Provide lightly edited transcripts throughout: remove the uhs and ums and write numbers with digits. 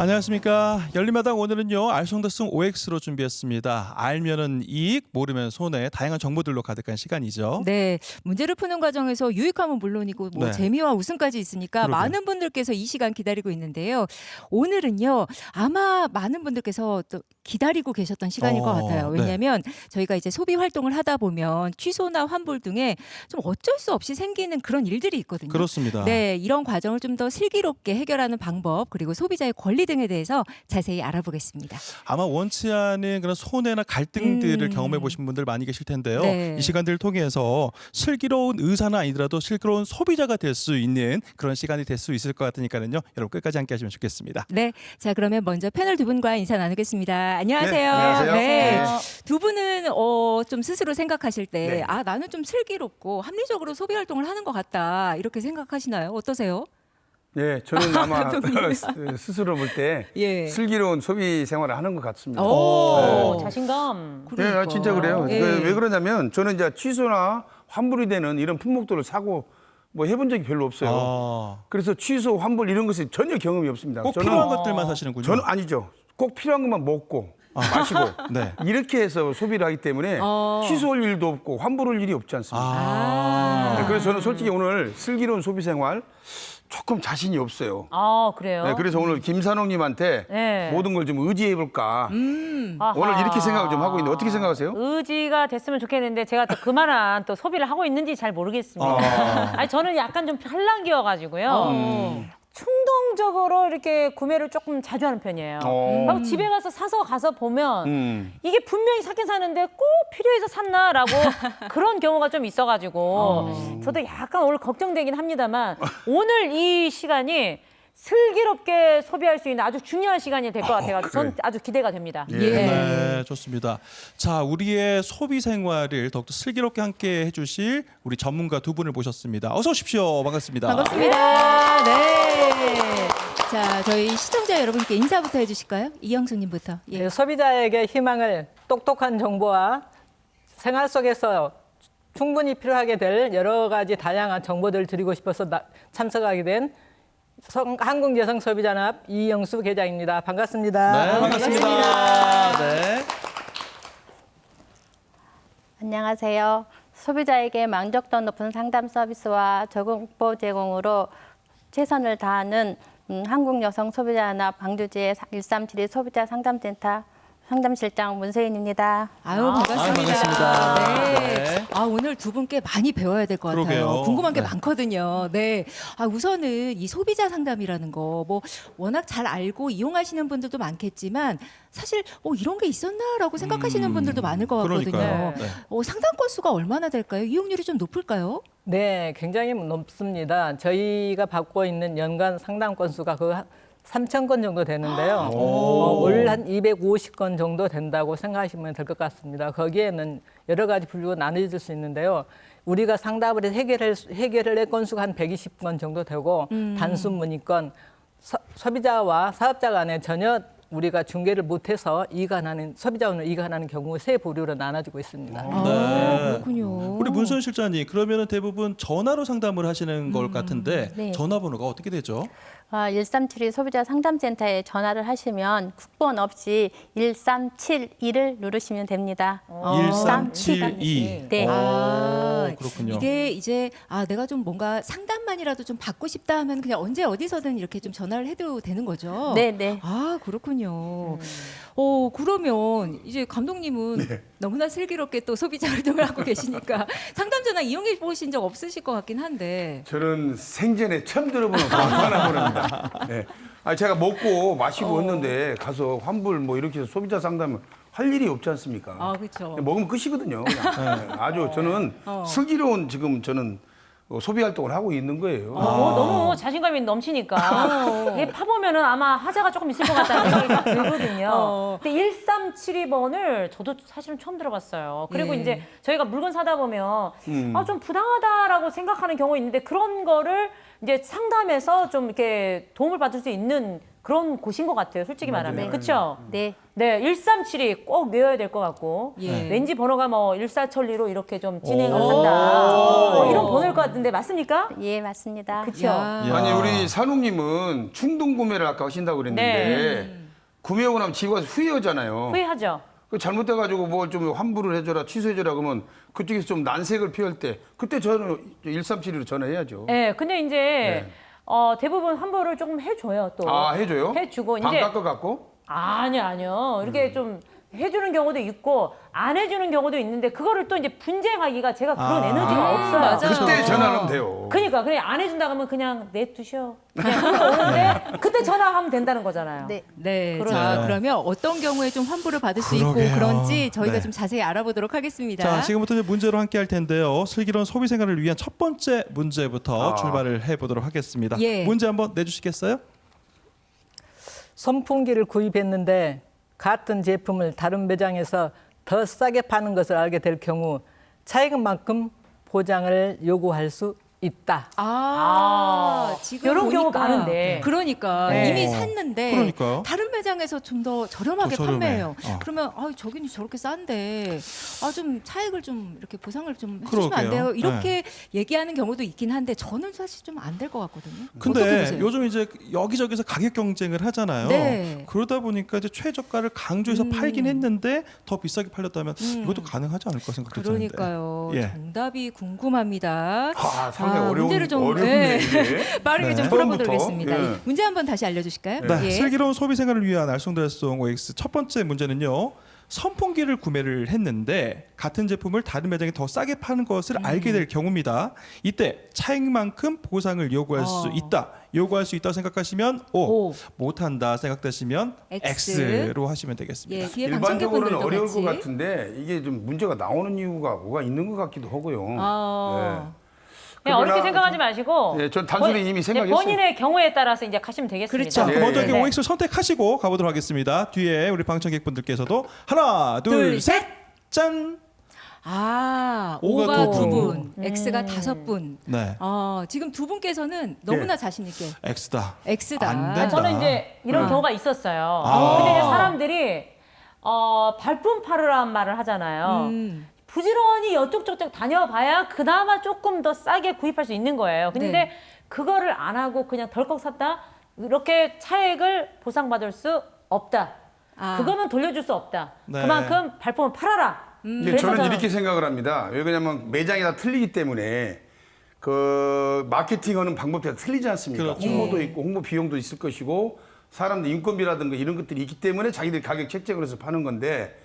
안녕하십니까. 열린마당 오늘은요 알쏭달쏭 OX로 준비했습니다. 알면은 이익, 모르면 손해, 다양한 정보들로 가득한 시간이죠. 네, 문제를 푸는 과정에서 유익함은 물론이고 뭐 네. 재미와 웃음까지 있으니까 그러게요. 많은 분들께서 이 시간 기다리고 있는데요. 오늘은요 아마 많은 분들께서 또 기다리고 계셨던 시간일 것 같아요. 네. 왜냐하면 저희가 이제 소비 활동을 하다 보면 취소나 환불 등에 좀 어쩔 수 없이 생기는 그런 일들이 있거든요. 그렇습니다. 네, 이런 과정을 좀 더 슬기롭게 해결하는 방법 그리고 소비자의 권리 등에 대해서 자세히 알아보겠습니다. 아마 원치 않은 그런 손해나 갈등들을 음. 경험해 보신 분들 많이 계실 텐데요. 네. 이 시간들을 통해서 슬기로운 의사는 아니더라도 슬기로운 소비자가 될 수 있는 그런 시간이 될 수 있을 것 같으니까요. 여러분 끝까지 함께 하시면 좋겠습니다. 네, 자 그러면 먼저 패널 두 분과 인사 나누겠습니다. 안녕하세요. 네, 안녕하세요. 네. 네. 두 분은 좀 스스로 생각하실 때, 네. 아 나는 좀 슬기롭고 합리적으로 소비 활동을 하는 것 같다 이렇게 생각하시나요? 어떠세요? 네, 저는 아마 감독님. 스스로 볼 때 예. 슬기로운 소비 생활을 하는 것 같습니다. 오, 네. 자신감. 네, 그러니까. 진짜 그래요. 예. 왜 그러냐면 저는 이제 취소나 환불이 되는 이런 품목들을 사고 뭐 해본 적이 별로 없어요. 아, 그래서 취소, 환불 이런 것이 전혀 경험이 없습니다. 꼭 저는 필요한 것들만 사시는군요. 저는 아니죠. 꼭 필요한 것만 먹고 마시고 네. 이렇게 해서 소비를 하기 때문에 취소할 일도 없고 환불할 일이 없지 않습니다. 아, 네, 그래서 저는 솔직히 오늘 슬기로운 소비 생활 조금 자신이 없어요. 아, 그래요? 네, 그래서 오늘 김산홍님한테 네. 모든 걸 좀 의지해 볼까. 아하. 오늘 이렇게 생각을 좀 하고 있는데 어떻게 생각하세요? 의지가 됐으면 좋겠는데 제가 또 그만한 또 소비를 하고 있는지 잘 모르겠습니다. 아니 저는 약간 좀 팔랑귀여가지고요. 충동적으로 이렇게 구매를 조금 자주 하는 편이에요. 그리고 집에 가서 보면 이게 분명히 사긴 사는데 꼭 필요해서 샀나라고 그런 경우가 좀 있어가지고 저도 약간 오늘 걱정되긴 합니다만 오늘 이 시간이 슬기롭게 소비할 수 있는 아주 중요한 시간이 될 것 같아가지고 저는 아주 기대가 됩니다. 예. 네, 좋습니다. 자, 우리의 소비 생활을 더욱더 슬기롭게 함께 해주실 우리 전문가 두 분을 모셨습니다. 어서 오십시오. 반갑습니다. 반갑습니다. 네. 자, 저희 시청자 여러분께 인사부터 해주실까요? 이영숙님부터. 예. 네, 소비자에게 희망을 똑똑한 정보와 생활 속에서 충분히 필요하게 될 여러 가지 다양한 정보들을 드리고 싶어서 참석하게 된 한국여성소비자연합 이영수 계장입니다. 반갑습니다. 네, 반갑습니다. 네. 안녕하세요. 소비자에게 만족도 높은 상담 서비스와 정보 제공으로 최선을 다하는 한국여성소비자연합 광주지의 1372 소비자 상담센터 상담실장 문세인입니다. 아유, 반갑습니다. 반갑습니다. 네. 네. 아, 오늘 두 분께 많이 배워야 될 것 같아요. 그러게요. 궁금한 게 네. 많거든요. 네. 아, 우선은 이 소비자 상담이라는 거, 뭐, 워낙 잘 알고 이용하시는 분들도 많겠지만, 사실, 이런 게 있었나라고 생각하시는 분들도 많을 것 같거든요. 그러니까요. 네. 상담 건수가 얼마나 될까요? 이용률이 좀 높을까요? 네, 굉장히 높습니다. 저희가 받고 있는 연간 상담 건수가 3,000건 정도 되는데요. 올 한 250건 정도 된다고 생각하시면 될 것 같습니다. 거기에는 여러 가지 분류가 나눠질 수 있는데요. 우리가 상담을 해서 해결을 할 건수가 한 120건 정도 되고 단순 문의건, 소비자와 사업자 간에 전혀 우리가 중개를 못해서 소비자원을 이관하는 경우 세 부류로 나눠지고 있습니다. 아, 그렇군요. 우리 문선 실장님, 그러면은 대부분 전화로 상담을 하시는 걸 같은데 네. 전화번호가 어떻게 되죠? 1372 소비자 상담센터에 전화를 하시면 국번 없이 1372를 누르시면 됩니다. 1372. 네. 아, 그렇군요. 이게 이제 내가 좀 뭔가 상담만이라도 좀 받고 싶다 하면 그냥 언제 어디서든 이렇게 좀 전화를 해도 되는 거죠. 네, 네. 아, 그렇군요. 그러면 이제 감독님은 너무나 슬기롭게 또 소비자 활동을 하고 계시니까 상담 전화 이용해 보신 적 없으실 것 같긴 한데. 저는 생전에 처음 들어보는 그런 전화번호입니다. 네. 제가 먹고 마시고 왔는데 가서 환불 뭐 이렇게 해서 소비자 상담을 할 일이 없지 않습니까? 아, 그렇죠. 먹으면 끝이거든요. 그냥. 네. 아주 저는 슬기로운 지금 저는 소비 활동을 하고 있는 거예요. 너무 자신감이 넘치니까 이게 파보면은 아마 하자가 조금 있을 것 같다는 생각이 들거든요. 근데 1372번을 저도 사실은 처음 들어봤어요. 그리고 예. 이제 저희가 물건 사다 보면 좀 부당하다라고 생각하는 경우 있는데 그런 거를 이제 상담해서 좀 이렇게 도움을 받을 수 있는 그런 곳인 것 같아요. 솔직히 말하면. 그렇죠? 네. 네, 1372 꼭 외워야 될 것 같고 예. 왠지 번호가 뭐 일사천리로 이렇게 좀 진행을 한다. 뭐 이런 번호일 것 같은데 맞습니까? 예, 맞습니다. 그렇죠? 야. 야. 아니 우리 산웅님은 충동 구매를 아까 하신다고 그랬는데 구매하고 나면 집에 가서 후회하잖아요. 후회하죠. 그 잘못돼가지고 뭐 좀 환불을 해줘라 취소해줘라 그러면 그쪽에서 좀 난색을 피할 때 그때 저는 1372로 전화해야죠. 네, 근데 이제 대부분 환불을 조금 해줘요 또. 아 해줘요? 해주고 반 이제 깎아갖고? 아니요. 이렇게 좀 해주는 경우도 있고 안 해주는 경우도 있는데 그거를 또 이제 분쟁하기가 제가 그런 에너지가 없어요. 맞아요. 그때 전화하면 돼요. 그러니까 그냥 안 해준다 그러면 그냥 내두셔. 그냥 오는데 그때 전화하면 된다는 거잖아요. 네. 네. 그러네요. 자, 그러면 어떤 경우에 좀 환불을 받을 수 그러게요. 있고 그런지 저희가 네. 좀 자세히 알아보도록 하겠습니다. 자, 지금부터 이제 문제로 함께 할 텐데요. 슬기로운 소비 생활을 위한 첫 번째 문제부터 출발을 해보도록 하겠습니다. 예. 문제 한번 내주시겠어요? 선풍기를 구입했는데 같은 제품을 다른 매장에서 더 싸게 파는 것을 알게 될 경우 차익만큼 보장을 요구할 수 있다. 지금 이런 경우 보니까 많은데. 그러니까 네. 이미 샀는데 그러니까요. 다른 매장에서 좀 더 저렴하게 더 저렴해. 판매해요. 어. 그러면 저기는 저렇게 싼데 좀 차익을 좀 이렇게 보상을 좀 해주시면 안 그러게요. 돼요? 이렇게 얘기하는 경우도 있긴 한데 저는 사실 좀 안 될 것 같거든요. 어떻게 근데 보세요? 요즘 이제 여기저기서 가격 경쟁을 하잖아요. 네. 그러다 보니까 이제 최저가를 강조해서 팔긴 했는데 더 비싸게 팔렸다면 이것도 가능하지 않을까 생각되는데. 그러니까요. 예. 정답이 궁금합니다. 상당히 어려운, 문제를 좀 어렵네, 이게. 빠르게 좀 네. 풀어보도록 처음부터. 하겠습니다. 예. 문제 한번 다시 알려주실까요? 네, 예. 슬기로운 소비 생활을 위한 알쏭달쏭 OX 첫 번째 문제는요. 선풍기를 구매를 했는데 같은 제품을 다른 매장에 더 싸게 파는 것을 알게 될 경우입니다. 이때 차익만큼 보상을 요구할 수 있다. 요구할 수 있다고 생각하시면 O, O. 못한다 생각되시면 X. X로 하시면 되겠습니다. 예, 뒤에 일반적으로는 방청객분들도 어려울 같이. 것 같은데 이게 좀 문제가 나오는 이유가 뭐가 있는 것 같기도 하고요. 그냥 어렵게 그러나 생각하지 마시고. 예, 전 단순히 이미 생각했어요. 본인의 경우에 따라서 이제 가시면 되겠습니다. 그렇죠. 자, 먼저 예. 이제 OX를 선택하시고 가보도록 하겠습니다. 뒤에 우리 방청객분들께서도 하나, 둘, 셋, 짠. O가 O가 두 두 분. 분, X가 5분. 네, 지금 두 분께서는 너무나 자신 있게 X다. X다. 안 된다. 저는 이제 이런 경우가 있었어요. 아. 근데 이제 사람들이 발품 팔으라는 말을 하잖아요. 부지런히 이쪽 저쪽 다녀봐야 그나마 조금 더 싸게 구입할 수 있는 거예요. 근데 네. 그거를 안 하고 그냥 덜컥 샀다? 이렇게 차액을 보상받을 수 없다. 그거는 돌려줄 수 없다. 네. 그만큼 발품을 팔아라. 이제 그래서 저는 이렇게 생각을 합니다. 왜 그러냐면 매장이 다 틀리기 때문에 그 마케팅하는 방법이 다 틀리지 않습니까? 그렇죠. 홍보도 있고 홍보 비용도 있을 것이고 사람들 인건비라든가 이런 것들이 있기 때문에 자기들이 가격 책정을 해서 파는 건데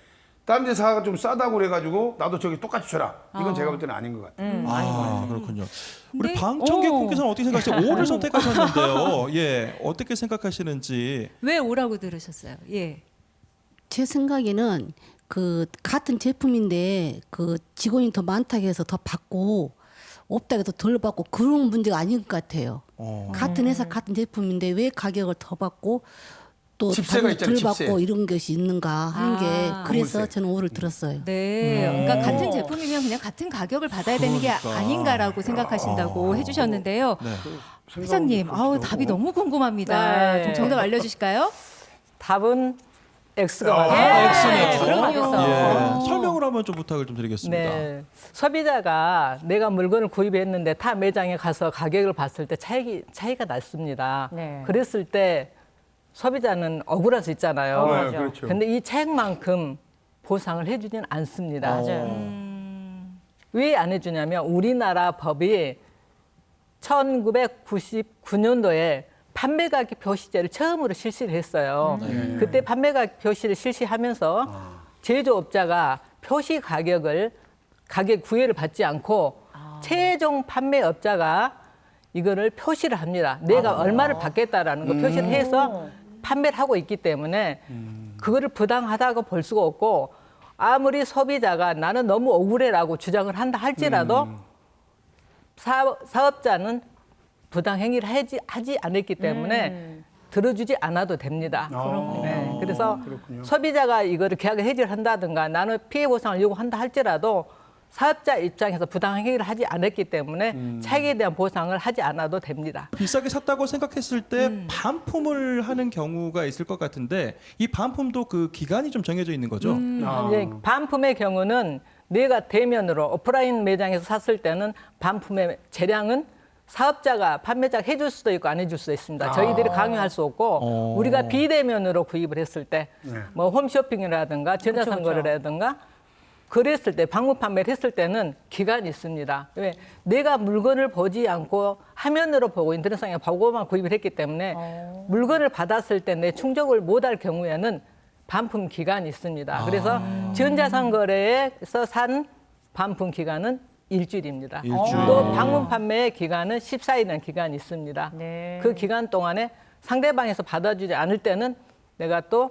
다른 데 사가 좀 싸다고 그래가지고 나도 저기 똑같이 줘라. 이건 제가 볼 때는 아닌 것 같아요. 그렇군요. 우리 근데- 방청객분께서는 어떻게 생각하세요? O를 선택하셨는데요. 예, 어떻게 생각하시는지. 왜 O라고 들으셨어요? 예. 제 생각에는 그 같은 제품인데 그 직원이 더 많다고 해서 더 받고 없다고 해서 덜 받고 그런 문제가 아닌 것 같아요. 같은 회사 같은 제품인데 왜 가격을 더 받고 또 집세가 다른 있잖아요, 덜 집세. 받고 이런 것이 있는가 하는 게 그래서 건물세. 저는 오를 들었어요. 네, 그러니까 같은 제품이면 그냥 같은 가격을 받아야 되는 게 그러니까. 아닌가라고 생각하신다고 해주셨는데요. 네. 회장님, 답이 너무 궁금합니다. 네. 좀 정답 알려주실까요? 답은 X가 맞습니다. 네, X네요. 그럼요. 예, 설명을 한번 좀 부탁을 좀 드리겠습니다. 네. 소비자가 내가 물건을 구입했는데 타 매장에 가서 가격을 봤을 때 차이가 났습니다. 네. 그랬을 때 소비자는 억울할 수 있잖아요. 억울하죠. 그렇죠. 근데 이 차액만큼 보상을 해주지는 않습니다. 맞아요. 왜 안 해주냐면 우리나라 법이 1999년도에 판매가격 표시제를 처음으로 실시를 했어요. 그때 판매가격 표시를 실시하면서 제조업자가 표시 가격 구애를 받지 않고 최종 판매업자가 이거를 표시를 합니다. 내가 얼마를 받겠다라는 거 표시를 해서 판매를 하고 있기 때문에 그거를 부당하다고 볼 수가 없고 아무리 소비자가 나는 너무 억울해라고 주장을 한다 할지라도 사업자는 부당행위를 하지 않았기 때문에 들어주지 않아도 됩니다. 네, 그래서 그렇군요. 소비자가 이거를 계약을 해지를 한다든가 나는 피해 보상을 요구한다 할지라도 사업자 입장에서 부당 행위를 하지 않았기 때문에 차익에 대한 보상을 하지 않아도 됩니다. 비싸게 샀다고 생각했을 때 반품을 하는 경우가 있을 것 같은데 이 반품도 그 기간이 좀 정해져 있는 거죠. 이제 반품의 경우는 내가 대면으로 오프라인 매장에서 샀을 때는 반품의 재량은 사업자가 판매자가 해줄 수도 있고 안 해줄 수도 있습니다. 저희들이 강요할 수 없고 우리가 비대면으로 구입을 했을 때 뭐 홈쇼핑이라든가 전자상거래라든가 그랬을 때 방문 판매를 했을 때는 기간이 있습니다. 왜? 내가 물건을 보지 않고 화면으로 보고 인터넷상에 보고만 구입을 했기 때문에 물건을 받았을 때 내 충족을 못할 경우에는 반품 기간이 있습니다. 그래서 전자상거래에서 산 반품 기간은 일주일입니다. 일주일. 또 방문 판매의 기간은 14일이라는 기간이 있습니다. 네. 그 기간 동안에 상대방에서 받아주지 않을 때는 내가 또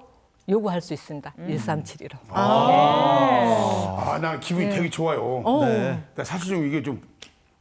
요구할 수 있습니다. 1371로. 난 기분이 되게 좋아요. 네. 근데 사실 좀 이게 좀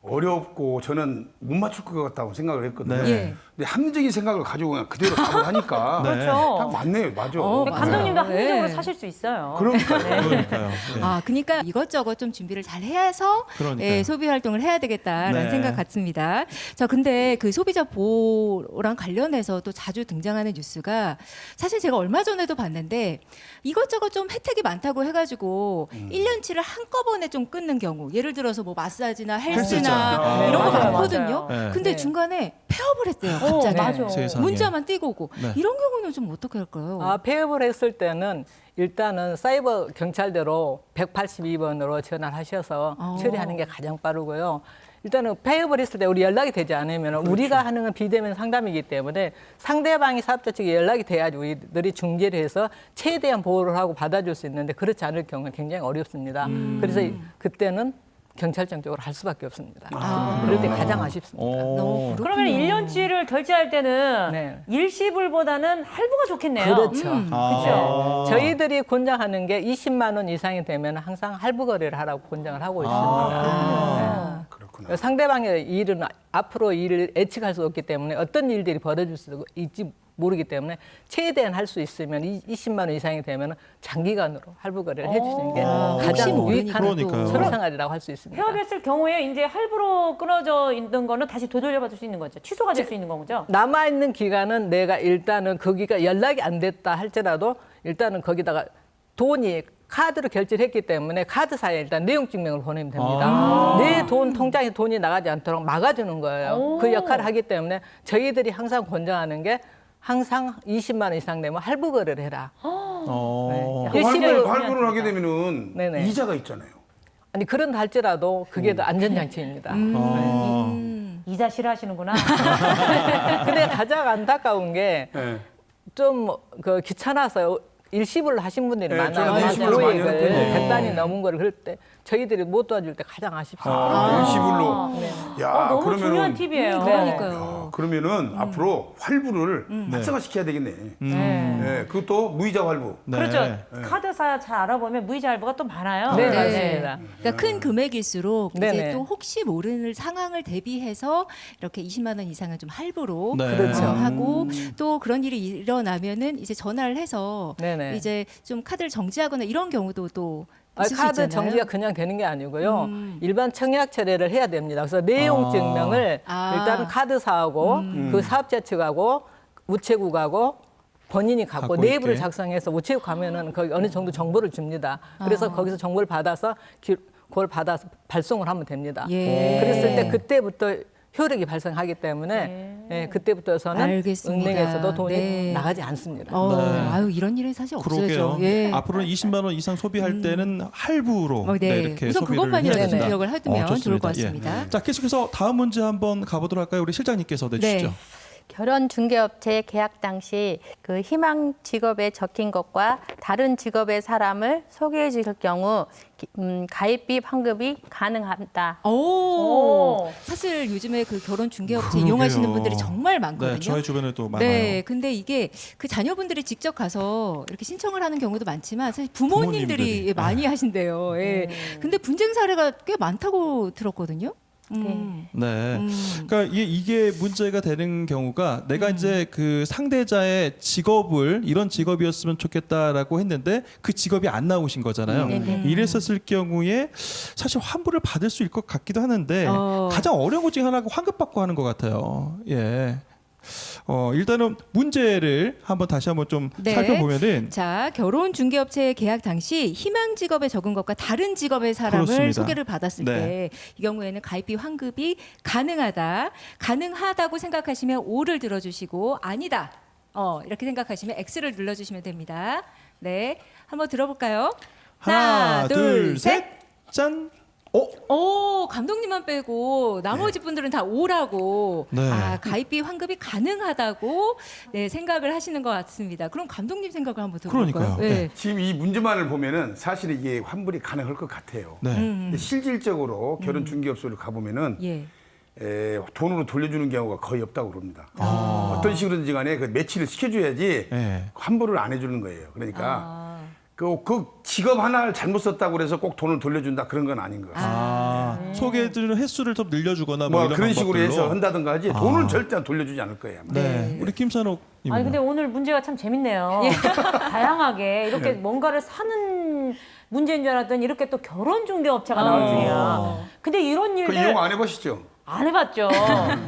어렵고 저는 못 맞출 것 같다고 생각을 했거든요. 네. 예. 근데 합리적인 생각을 가지고 그냥 그대로 답을 하니까 네. 그렇죠. 딱 맞네요. 맞아. 근데 감독님도 합리적으로 네. 사실 수 있어요. 그러니까요. 그러니까요. 네. 아, 그러니까 이것저것 좀 준비를 잘 해서 그러니까요. 예, 소비 활동을 해야 되겠다라는 네. 생각 같습니다. 자, 근데 그 소비자 보호랑 관련해서 또 자주 등장하는 뉴스가 사실 제가 얼마 전에도 봤는데 이것저것 좀 혜택이 많다고 해가지고 1년치를 한꺼번에 좀 끊는 경우, 예를 들어서 뭐 마사지나 헬스나 헬스장. 이런 거 맞아요, 많거든요. 맞아요. 근데 네. 중간에 폐업을 했대요. 갑자기. 맞아. 세상에. 문자만 띄고 오고 네. 이런 경우는 좀 어떻게 할까요? 폐업을 했을 때는 일단은 사이버 경찰대로 182번으로 전화를 하셔서 처리하는 게 가장 빠르고요. 일단은 폐업을 했을 때 우리 연락이 되지 않으면 우리가 하는 건 비대면 상담이기 때문에 상대방이 사업자 측에 연락이 돼야지 우리들이 중재를 해서 최대한 보호를 하고 받아줄 수 있는데 그렇지 않을 경우는 굉장히 어렵습니다. 그래서 그때는 경찰청 쪽으로 할 수밖에 없습니다. 그럴 때 가장 아쉽습니다. 오. 그러면 1년치를 결제할 때는 네. 일시불보다는 할부가 좋겠네요. 그렇죠. 그렇죠. 저희들이 권장하는 게 20만 원 이상이 되면 항상 할부 거래를 하라고 권장을 하고 있습니다. 그렇구나. 상대방의 일은 앞으로 일을 예측할 수 없기 때문에 어떤 일들이 벌어질 수 있지 모르기 때문에 최대한 할 수 있으면 20만 원 이상이 되면 장기간으로 할부 거래를 해주시는 게 혹시 가장 모르니까 유익한 그러니까요. 소비생활이라고 할 수 있습니다. 폐업했을 경우에 이제 할부로 끊어져 있는 거는 다시 되돌려받을 수 있는 거죠. 취소가 될 수 있는 거죠. 남아있는 기간은 내가 일단은 거기가 연락이 안 됐다 할지라도 일단은 거기다가 돈이 카드로 결제를 했기 때문에 카드사에 일단 내용 증명을 보내면 됩니다. 내 돈 통장에 돈이 나가지 않도록 막아주는 거예요. 그 역할을 하기 때문에 저희들이 항상 권장하는 게 항상 20만 원 이상 되면 할부 거래를 해라. 어. 네. 일시불 할부를 하게 되면은 네네. 이자가 있잖아요. 아니 그런다 할지라도 그게 더 안전장치입니다. 이자 싫어하시는구나. 근데 가장 안타까운 게 네. 좀 그 귀찮아서 일시불로 하신 분들이 네, 많아요. 저는 일시불로 많이 고액을 하는 편이에요. 100단이 넘은 거를 그럴 때 저희들이 못 도와줄 때 가장 아쉽습니다. 일시불로. 야, 너무 그러면은 중요한 팁이에요. 그러니까요. 그러면은 앞으로 활부를 활성화시켜야 되겠네. 네, 그것도 무이자 활부. 네. 그렇죠. 카드사 잘 알아보면 무이자 할부가 또 많아요. 네, 네. 맞습니다. 그러니까 큰 금액일수록 이제 네네. 또 혹시 모르는 상황을 대비해서 이렇게 20만 원 이상을 좀 할부로 네. 그렇죠. 하고 또 그런 일이 일어나면은 이제 전화를 해서 네네. 이제 좀 카드를 정지하거나 이런 경우도 또 있을 수 카드 있잖아요. 정지가 그냥 되는 게 아니고요. 일반 청약 처리를 해야 됩니다. 그래서 내용 증명을 일단은 카드사하고 그 사업자 측하고 우체국하고 본인이 갖고 갖고 내부를 있게. 작성해서 우체국 가면은 거기 어느 정도 정보를 줍니다. 그래서 거기서 정보를 받아서 그걸 받아서 발송을 하면 됩니다. 예. 그랬을 때 그때부터 효력이 발생하기 때문에 예, 그때부터서는 알겠습니다. 은행에서도 돈이 네. 나가지 않습니다. 아유 이런 일은 사실 그러게요. 없어야죠. 예. 앞으로는 20만 원 이상 소비할 때는 할부로 네. 이렇게 우선 소비를 그것만이라도 해야 좀 된다. 기억을 해두면 좋습니다. 좋을 것 예. 같습니다. 자, 계속해서 다음 문제 한번 가보도록 할까요? 우리 실장님께서 내주시죠. 네. 결혼 중개업체 계약 당시 그 희망 직업에 적힌 것과 다른 직업의 사람을 소개해 줄 경우 가입비 환급이 가능하다. 오. 사실 요즘에 그 결혼 중개업체 그러게요. 이용하시는 분들이 정말 많거든요. 네, 저희 주변에도 많아요. 네, 근데 이게 그 자녀분들이 직접 가서 이렇게 신청을 하는 경우도 많지만 사실 부모님들이 부모님들이. 많이 하신대요. 예. 근데 분쟁 사례가 꽤 많다고 들었거든요. 네. 네. 그러니까 이게 문제가 되는 경우가 내가 이제 그 상대자의 직업을 이런 직업이었으면 좋겠다라고 했는데 그 직업이 안 나오신 거잖아요. 이랬었을 경우에 사실 환불을 받을 수 있을 것 같기도 하는데 가장 어려운 것 중에 하나가 환급받고 하는 것 같아요. 예. 일단은 문제를 다시 한번 좀 네. 살펴보면은 자, 결혼 중개업체 계약 당시 희망 직업에 적은 것과 다른 직업의 사람을 그렇습니다. 소개를 받았을 네. 때 이 경우에는 가입비 환급이 가능하다고 생각하시면 O를 들어주시고 아니다. 이렇게 생각하시면 X를 눌러주시면 됩니다. 네, 한번 들어볼까요? 하나, 둘, 셋, 짠. 오, 감독님만 빼고 나머지 분들은 다 O라고 네. 가입비 환급이 가능하다고 생각을 하시는 것 같습니다. 그럼 감독님 생각을 한번 들어볼까요? 그러니까요. 네. 지금 이 문제만을 보면은 사실 이게 환불이 가능할 것 같아요. 네. 근데 실질적으로 결혼 중개업소를 가보면은 예. 돈으로 돌려주는 경우가 거의 없다고 그럽니다. 어떤 식으로든지 간에 그 매치를 시켜줘야지 네. 환불을 안 해주는 거예요. 그러니까 그 직업 하나를 잘못 썼다고 그래서 꼭 돈을 돌려준다 그런 건 아닌 것 같습니다. 소개해드리는 횟수를 좀 늘려주거나 뭐 이런 그런 식으로 방법들로. 해서 한다든가 하지 돈을 절대 돌려주지 않을 거예요. 아마. 네. 우리 김산옥님. 아니 근데 오늘 문제가 참 재밌네요. 다양하게 이렇게 뭔가를 사는 문제인 줄 알았더니 이렇게 또 결혼 중개업체가 나올 줄이야. 근데 이런 그 일들 이용 안 해보시죠? 안 해봤죠.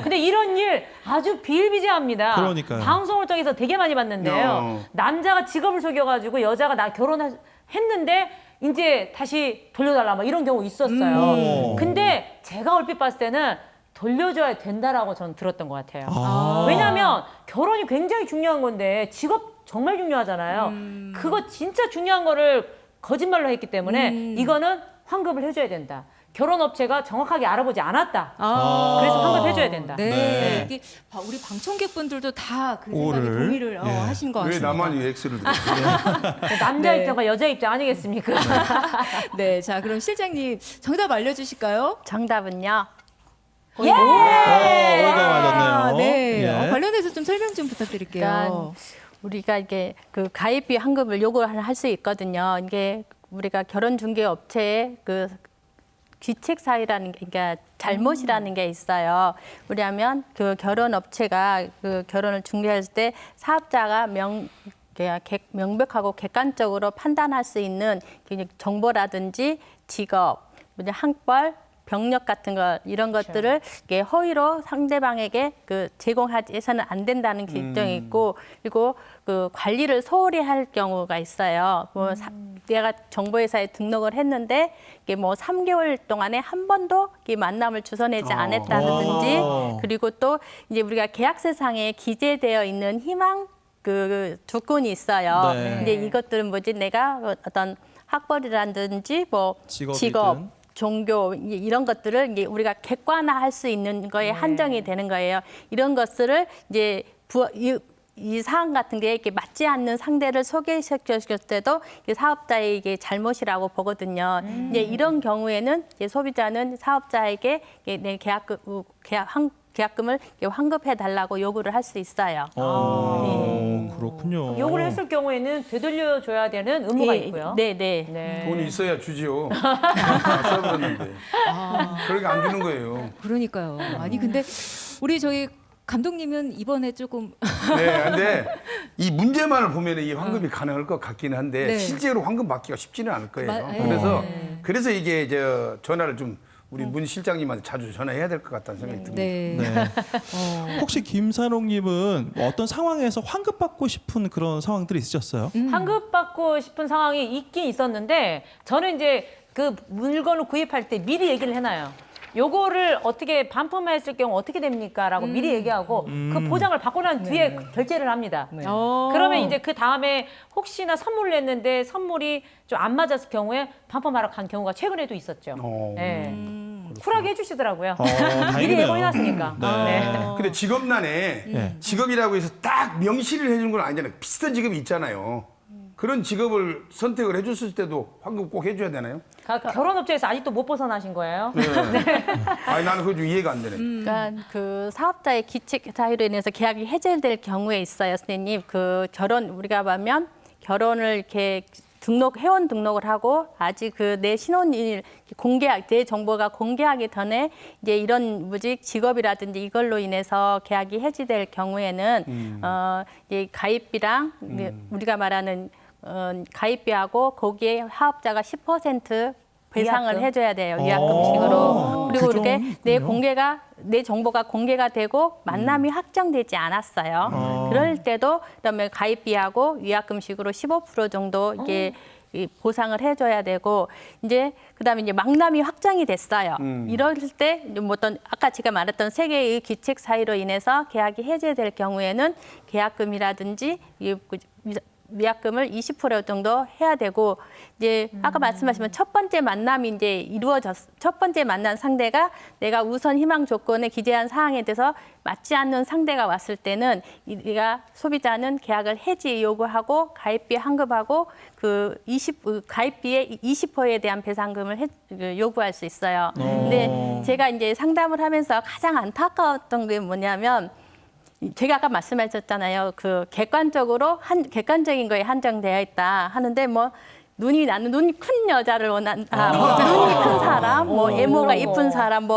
근데 이런 일 아주 비일비재합니다. 그러니까요. 방송을 통해서 되게 많이 봤는데요. 남자가 직업을 속여가지고 여자가 나 결혼했는데 이제 다시 돌려달라 막 이런 경우 있었어요. 근데 제가 얼핏 봤을 때는 돌려줘야 된다라고 저는 들었던 것 같아요. 왜냐하면 결혼이 굉장히 중요한 건데 직업 정말 중요하잖아요. 그거 진짜 중요한 거를 거짓말로 했기 때문에 이거는 환급을 해줘야 된다. 결혼업체가 정확하게 알아보지 않았다. 그래서 환급해줘야 된다. 네. 네. 이게 우리 방청객분들도 다 그 생각에 오를. 동의를 예. 하신 것 왜 같습니다. 나만 이 X를 들어? 남자 네. 입장과 여자 입장 아니겠습니까? 네, 자 그럼 실장님 정답 알려주실까요? 정답은요. 예! 오가 맞았네요. 네, 예. 관련해서 좀 설명 좀 부탁드릴게요. 그러니까 우리가 이게 그 가입비 환급을 요구를 할 수 있거든요. 이게 우리가 결혼 중개 업체의 그 귀책 사유라는 게, 그러니까 잘못이라는 게 있어요. 왜냐하면 그 결혼 업체가 그 결혼을 중개했을 때 사업자가 명백하고 객관적으로 판단할 수 있는 정보라든지 직업, 학벌, 병력 같은 것 이런 것들을 이게 허위로 상대방에게 그 제공해서는 안 된다는 규정이 있고 그리고 그 관리를 소홀히 할 경우가 있어요. 뭐 내가 정보회사에 등록을 했는데 이게 뭐 3개월 동안에 한 번도 이게 만남을 주선하지 않았다든지 그리고 또 이제 우리가 계약서상에 기재되어 있는 희망 그 조건이 있어요. 네. 근데 이것들은 뭐지 내가 어떤 학벌이라든지 뭐 직업이든. 직업 종교 이런 것들을 이제 우리가 객관화할 수 있는 거에 한정이 되는 거예요. 이런 것들을 이제 이 사안 같은 게 이렇게 맞지 않는 상대를 소개시켰을 때도 사업자의 이게 잘못이라고 보거든요. 이제 이런 경우에는 이제 소비자는 사업자에게 내 계약금을 환급해 달라고 요구를 할 수 있어요. 그렇군요. 요구를 했을 경우에는 되돌려줘야 되는 의무가 있고요. 네, 네. 네. 돈이 있어야 주지요. 다 써버렸는데. 그렇게 안 주는 거예요. 그러니까요. 아니 근데 우리 저희 감독님은 이번에 조금 네, 근데 이 문제만을 보면 이 환급이 가능할 것 같기는 한데 네. 실제로 환급 받기가 쉽지는 않을 거예요. 네. 그래서 이게 전화를 좀 우리 문 실장님한테 자주 전화해야 될 것 같다는 생각이 듭니다. 네. 네. 혹시 김산옥님은 어떤 상황에서 환급받고 싶은 그런 상황들이 있으셨어요? 환급받고 싶은 상황이 있긴 있었는데 저는 이제 그 물건을 구입할 때 미리 얘기를 해놔요. 요거를 어떻게 반품했을 경우 어떻게 됩니까? 라고 미리 얘기하고 그 보장을 받고 난 뒤에 결제를 합니다. 그러면 이제 그 다음에 혹시나 선물을 했는데 선물이 좀 안 맞았을 경우에 반품하러 간 경우가 최근에도 있었죠. 네. 쿨하게 해주시더라고요. 미리 다행이네요. 예고해놨으니까. 네. 근데 직업란에 직업이라고 해서 딱 명시를 해준 건 아니잖아요. 비슷한 직업이 있잖아요. 그런 직업을 선택을 해줬을 때도 환급 꼭 해줘야 되나요? 결혼업체에서 아직도 못 벗어나신 거예요? 네. 아니 나는 그거 좀 이해가 안 되네. 그러니까 그 사업자의 기책 사유로 인해서 계약이 해제될 경우에 있어요, 선생님. 그 결혼 우리가 보면 결혼을 이렇게 회원 등록을 하고 아직 그 내 신원일 내 정보가 공개하기 전에 이제 이런 직업이라든지 이걸로 인해서 계약이 해지될 경우에는 이제 가입비랑 우리가 말하는 가입비하고 거기에 사업자가 10% 배상을 위약금? 해줘야 돼요. 위약금식으로. 그리고 그 이렇게 내 정보가 공개가 되고 만남이 확정되지 않았어요. 그럴 때도 그다음에 가입비하고 위약금식으로 15% 정도 이게 이 보상을 해줘야 되고 이제 그다음에 이제 만남이 확정이 됐어요. 이럴 때 뭐 어떤 아까 제가 말했던 세 개의 귀책 사유로 인해서 계약이 해제될 경우에는 계약금이라든지 위약금을 20% 정도 해야 되고 이제 아까 말씀하신 첫 번째 만남이 이제 첫 번째 만난 상대가 내가 우선 희망 조건에 기재한 사항에 대해서 맞지 않는 상대가 왔을 때는 네가 소비자는 계약을 해지 요구하고 가입비 환급하고 가입비의 20%에 대한 배상금을 요구할 수 있어요. 근데 제가 이제 상담을 하면서 가장 안타까웠던 게 뭐냐면 제가 아까 말씀하셨잖아요. 그 객관적인 거에 한정되어 있다 하는데 뭐 눈이 큰 여자를 원한다, 눈이 큰 사람, 외모가 이쁜 사람,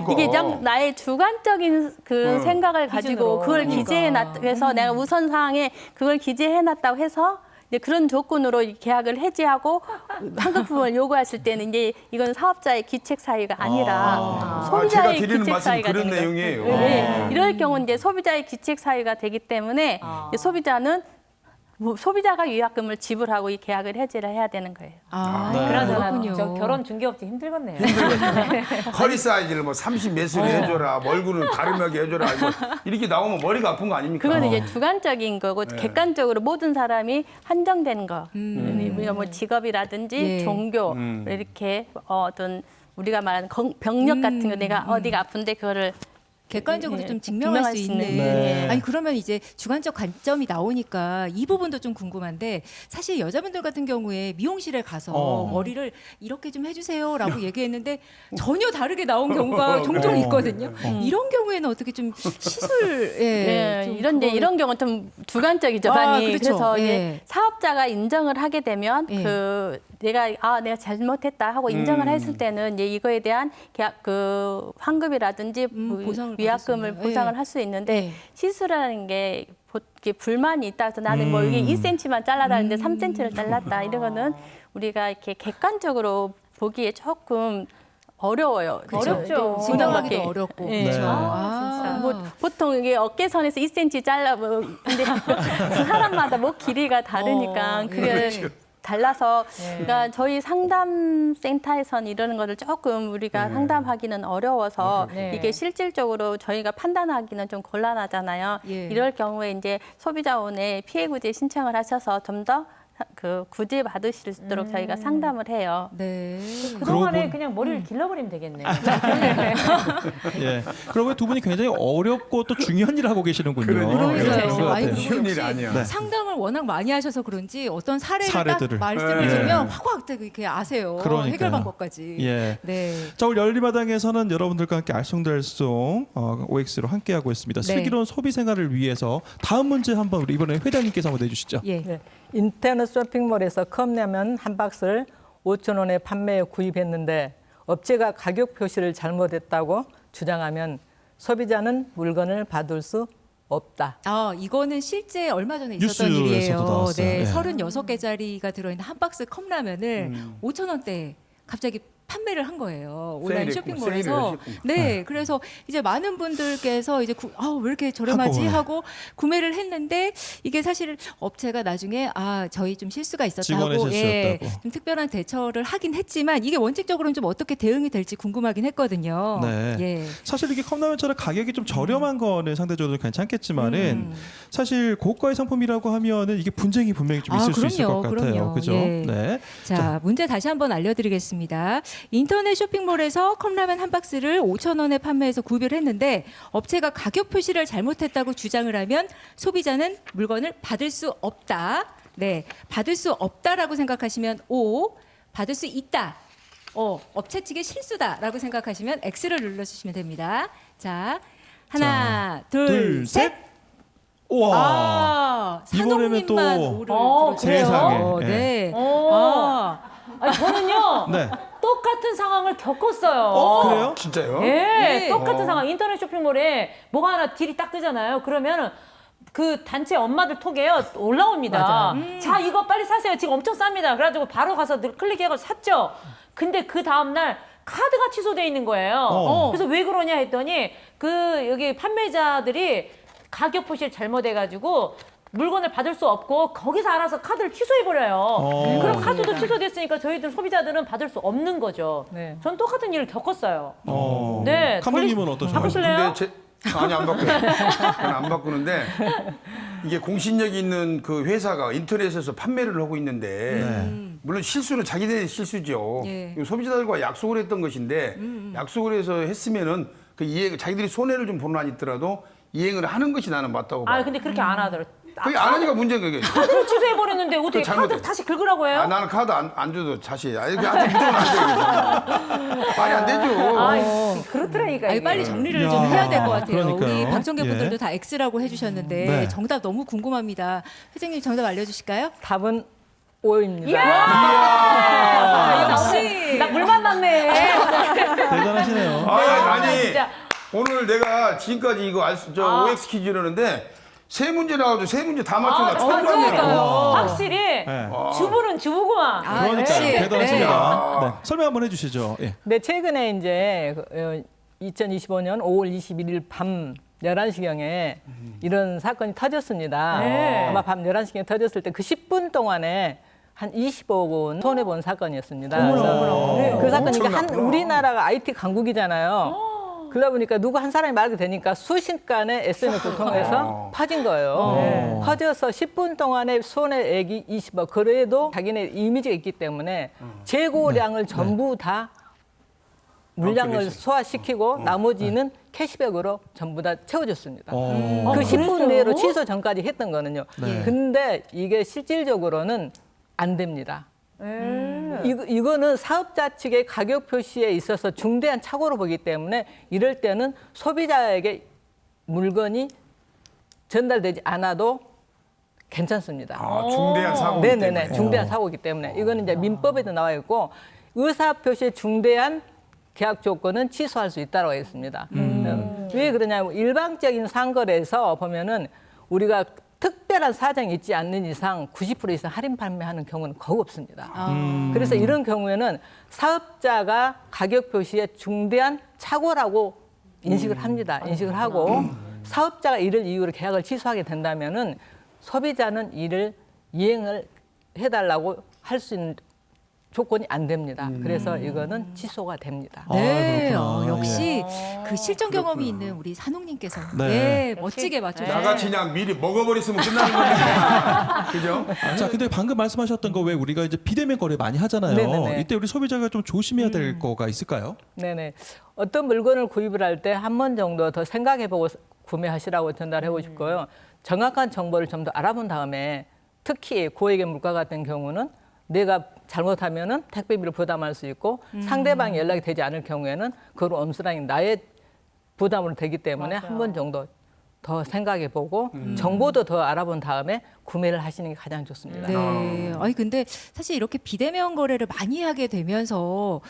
이게 나의 주관적인 그 생각을 가지고 그걸 기재해서 내가 우선 사항에 그걸 기재해놨다고 해서 이제 그런 조건으로 계약을 해지하고 환급금을 요구했을 때는 이제 이건 사업자의 귀책 사유가 아니라 소비자의 제가 드리는 귀책 말씀 사유가 그런 되는 거예요. 내용이에요. 네. 이럴 경우 이제 소비자의 귀책 사유가 되기 때문에 이제 소비자가 위약금을 지불하고 이 계약을 해지를 해야 되는 거예요. 그러잖아. 그렇군요. 저 결혼 중개업체 힘들겠네요. 허리 사이즈를 30 몇을 해줘라, 얼굴을 가름하게 해줘라, 이렇게 나오면 머리가 아픈 거 아닙니까? 그건 이제 주관적인 거고 객관적으로 모든 사람이 한정된 거. 우리가 뭐 직업이라든지 예. 종교 이렇게 어떤 우리가 말하는 병력 같은 거 내가 어디가 아픈데 그거를 객관적으로 예, 좀 증명할 수 있는. 네. 아니 그러면 이제 주관적 관점이 나오니까 이 부분도 좀 궁금한데 사실 여자분들 같은 경우에 미용실에 가서 머리를 이렇게 좀 해주세요라고 얘기했는데 전혀 다르게 나온 경우가 종종 있거든요. 이런 경우에는 어떻게 좀 시술에 좀 이런 경우는 좀 주관적이죠, 많이. 그렇죠. 그래서 예. 이제 사업자가 인정을 하게 되면 예. 내가 잘못했다 하고 인정을 했을 때는 이제 이거에 대한 계약 환급이라든지 보상을 위약금을 받을 수 있나요? 보상을 예. 할 수 있는데 예. 시술하는 게 이게 불만이 있다 해서 나는 뭐 이게 2cm만 잘라달는데 3cm를 잘랐다 이러면은 우리가 이렇게 객관적으로 보기에 조금 어려워요. 어렵죠. 진단하기도 어렵고. 예. 그렇죠. 아, 뭐 보통 이게 어깨선에서 2cm 잘라 근데 그 사람마다 목 길이가 다르니까 그게 달라서 그러니까 저희 상담센터에선 이러는 거를 조금 우리가 상담하기는 어려워서 네. 이게 실질적으로 저희가 판단하기는 좀 곤란하잖아요. 예. 이럴 경우에 이제 소비자원에 피해 구제 신청을 하셔서 좀 더 구제 받으실 수 있도록 저희가 상담을 해요. 네. 그동안에 그냥 머리를 길러버리면 되겠네요. 예. 그러면 두 분이 굉장히 어렵고 또 중요한 일을 하고 계시는군요. 그러니까요. 예, 그런 것 아니, 같아요. 그거 쉬운 일이 역시 아니야. 네. 상담을 워낙 많이 하셔서 그런지 어떤 사례들을. 딱 말씀을 네. 들으면 확확 이렇게 아세요. 그러니까요. 해결 방법까지. 예. 네. 자, 오늘 열리마당에서는 여러분들과 함께 알쏭달쏭 OX로 함께하고 있습니다. 네. 슬기로운 소비 생활을 위해서 다음 문제 한번 우리 이번에 회장님께서 한번 내주시죠. 예. 네. 인터넷 쇼핑몰에서 컵라면 한 박스를 5,000원에 판매해 구입했는데 업체가 가격 표시를 잘못했다고 주장하면 소비자는 물건을 받을 수 없다. 이거는 실제 얼마 전에 있었던 뉴스에서도 일이에요. 나왔어요. 네, 예. 36개짜리가 들어있는 한 박스 컵라면을 5,000원대에 갑자기 판매를 한 거예요. 온라인 세일했구나. 쇼핑몰에서. 세일을 하셨구나. 네, 그래서 이제 많은 분들께서 이제 왜 이렇게 저렴하지 한꺼번에. 하고 구매를 했는데 이게 사실 업체가 나중에 저희 좀 실수가 직원의 있었다고 실수였다고. 좀 특별한 대처를 하긴 했지만 이게 원칙적으로는 좀 어떻게 대응이 될지 궁금하긴 했거든요. 네. 예. 사실 이게 컵라면처럼 가격이 좀 저렴한 거는 상대적으로 괜찮겠지만은 사실 고가의 상품이라고 하면은 이게 분쟁이 분명히 좀 있을 수 있을 것 그럼요, 같아요. 그럼요. 그죠? 예. 네. 자, 문제 다시 한번 알려드리겠습니다. 인터넷 쇼핑몰에서 컵라면 한 박스를 5,000원에 판매해서 구입을 했는데 업체가 가격 표시를 잘못했다고 주장을 하면 소비자는 물건을 받을 수 없다. 네, 받을 수 없다라고 생각하시면 O, 받을 수 있다. 업체 측의 실수다라고 생각하시면 X를 눌러주시면 됩니다. 자, 하나, 둘, 셋. 우와. 아, 이번에는 또 산옥님만 오를 그래요? 세상에. 네. 어. 아니, 저는요. 네. 똑같은 상황을 겪었어요. 그래요? 진짜요? 예, 네. 똑같은 상황. 인터넷 쇼핑몰에 뭐가 하나 딜이 딱 뜨잖아요. 그러면은 그 단체 엄마들 톡에요 올라옵니다. 자, 이거 빨리 사세요. 지금 엄청 쌉니다. 그래가지고 바로 가서 클릭해서 샀죠. 근데 그 다음날 카드가 취소돼 있는 거예요. 그래서 왜 그러냐 했더니 그 여기 판매자들이 가격 표시를 잘못해가지고 물건을 받을 수 없고 거기서 알아서 카드를 취소해버려요. 그럼 카드도 취소됐으니까 저희들 소비자들은 받을 수 없는 거죠. 네. 전 똑같은 일을 겪었어요. 네. 감독님은 어떠신가요? 바꾸실래요? 아니 안 바꿔요. 저는 안 바꾸는데 이게 공신력이 있는 그 회사가 인터넷에서 판매를 하고 있는데 물론 실수는 자기들의 실수죠. 예. 소비자들과 약속을 했던 것인데 약속을 해서 했으면은 그 이행 자기들이 손해를 좀 보는 한 있더라도 이행을 하는 것이 나는 맞다고 봐요. 아, 근데 그렇게 안 하더라고요. 그게 안 하니까 문제인 거예요. 카드를 취소해버렸는데 어떻게 그거 잘못돼. 카드 다시 긁으라고 해요? 아, 나는 카드 안 줘도 다시. 아니, 무조건 안 돼요. 말이 안 되죠. 아, 그렇더라니까. 아니, 이게. 빨리 정리를 야, 좀 해야 될 것 같아요. 그러니까요. 우리 방청객분들도 예. 다 X라고 해주셨는데 네. 정답 너무 궁금합니다. 회장님 정답 알려주실까요? 답은 O입니다. 아, 역시. 나 물 만났네. 대단하시네요. 아니, 진짜. 오늘 내가 지금까지 이거 OX 퀴즈 이러는데 세 문제 나와도 세 문제 다 맞춰. 나 처음 그러니까요. 봤네요. 확실히 네. 주부는 주부구만. 아, 그러니까 역시. 대단하십니다. 네. 설명 한번 해주시죠. 예. 네, 최근에 이제 2025년 5월 21일 밤 11시경에 이런 사건이 터졌습니다. 네. 아마 밤 11시경에 터졌을 때 그 10분 동안에 한 20억 원 손해본 사건이었습니다. 그래서 그 사건이 그러니까 엄청났구나. 우리나라가 IT 강국이잖아요. 그러다 보니까 누구 한 사람이 말하게 되니까 순식간에 SNS를 통해서 퍼진 거예요. 퍼져서 10분 동안에 손해액이 20억. 그래도 자기네 이미지가 있기 때문에 재고량을 전부 다 물량을 그랬어요. 소화시키고 나머지는 캐시백으로 전부 다 채워줬습니다. 어. 그 10분 그랬어요? 내로 취소 전까지 했던 거는요. 네. 근데 이게 실질적으로는 안 됩니다. 이거는 사업자 측의 가격 표시에 있어서 중대한 착오로 보기 때문에 이럴 때는 소비자에게 물건이 전달되지 않아도 괜찮습니다. 아, 중대한 사고이기 네네네, 때문에. 중대한 사고이기 때문에 이거는 이제 민법에도 나와 있고 의사 표시의 중대한 계약 조건은 취소할 수 있다고 했습니다. 왜 그러냐면 일방적인 상거래에서 보면은 우리가 특별한 사정이 있지 않는 이상 90% 이상 할인 판매하는 경우는 거의 없습니다. 그래서 이런 경우에는 사업자가 가격 표시에 중대한 착오라고 인식을 합니다. 인식을 하고 사업자가 이를 이유로 계약을 취소하게 된다면은 소비자는 이를 이행을 해달라고 할 수 있는 조건이 안 됩니다. 그래서 이거는 취소가 됩니다. 네, 그렇구나. 역시 그 실전 경험이 있는 우리 산옥님께서 네. 네, 멋지게 맞춰주셨어요. 나같이 그냥 미리 먹어버렸으면 끝나는 건데. 그죠? 자, 근데 방금 말씀하셨던 거 왜 우리가 이제 비대면 거래 많이 하잖아요. 네네네. 이때 우리 소비자가 좀 조심해야 될 거가 있을까요? 네네. 어떤 물건을 구입을 할 때 한 번 정도 더 생각해보고 구매하시라고 전달해보고 싶고요. 정확한 정보를 좀 더 알아본 다음에 특히 고액의 물가 같은 경우는 내가 잘못하면은 택배비를 부담할 수 있고 상대방이 연락이 되지 않을 경우에는 그걸 엄수랑이 나의 부담으로 되기 때문에 한 번 정도 더 생각해보고 정보도 더 알아본 다음에 구매를 하시는 게 가장 좋습니다. 네. 아니 근데 사실 이렇게 비대면 거래를 많이 하게 되면서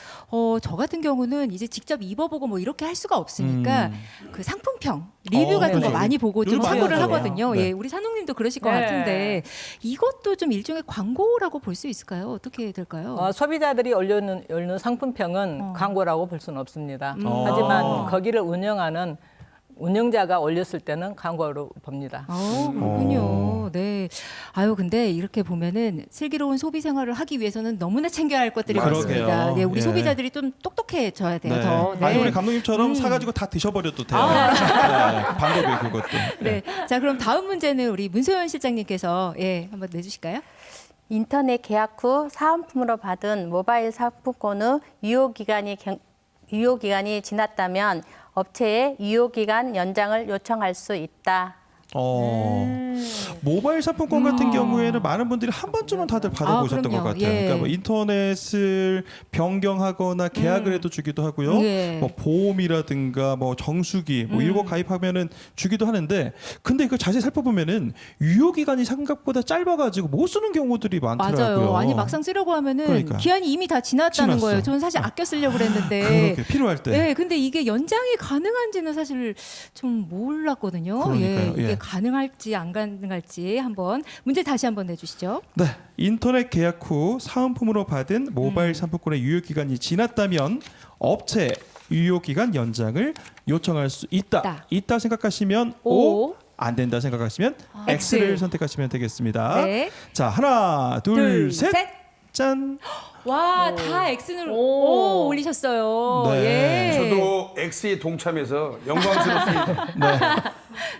저 같은 경우는 이제 직접 입어보고 뭐 이렇게 할 수가 없으니까 그 상품평 리뷰 같은 거 그렇죠. 많이 보고 좀 요즘 많이 참고를 하죠. 하거든요. 네. 예, 우리 산옥님도 그러실 것 네. 같은데 이것도 좀 일종의 광고라고 볼 수 있을까요? 어떻게 될까요? 소비자들이 올려놓는 상품평은 광고라고 볼 수는 없습니다. 하지만 거기를 운영하는 운영자가 올렸을 때는 광고로 봅니다. 그렇군요. 네. 아유, 근데 이렇게 보면은 슬기로운 소비 생활을 하기 위해서는 너무나 챙겨야 할 것들이 그러게요. 많습니다. 네, 우리 예. 소비자들이 좀 똑똑해져야 돼요. 네. 더. 네. 아니 우리 감독님처럼 사가지고 다 드셔버려도 돼요. 네, 방법이 그것도. 네. 자, 그럼 다음 문제는 우리 문소연 실장님께서 예, 한번 내주실까요? 인터넷 계약 후 사은품으로 받은 모바일 상품권의 유효기간이 지났다면 업체에 유효기간 연장을 요청할 수 있다. 모바일 상품권 같은 경우에는 많은 분들이 한 번쯤은 다들 받아보셨던 그럼요. 것 같아요. 예. 그러니까 뭐 인터넷을 변경하거나 계약을 해도 주기도 하고요. 예. 뭐 보험이라든가 뭐 정수기 뭐 이런 거 가입하면은 주기도 하는데, 근데 이거 자세히 살펴보면은 유효 기간이 생각보다 짧아가지고 못 쓰는 경우들이 많더라고요. 맞아요. 아니 막상 쓰려고 하면은 그러니까. 기한이 이미 다 지났다는 지났어. 거예요. 저는 사실 아껴 쓰려고 그랬는데. 그렇게 필요할 때. 네, 근데 이게 연장이 가능한지는 사실 좀 몰랐거든요. 그러니까요. 이게 예. 가능할지 안 가능할지 한번 문제 다시 한번 내주시죠. 네, 인터넷 계약 후 사은품으로 받은 모바일 상품권의 유효 기간이 지났다면 업체 유효 기간 연장을 요청할 수 있다. 있다 생각하시면 O, 안 된다 생각하시면 X. X를 선택하시면 되겠습니다. 네. 자, 하나, 둘, 셋. 셋. 짠. 와, 다 X는 오. 올리셨어요. 네. 예. 저도 X에 동참해서 영광스럽습니다.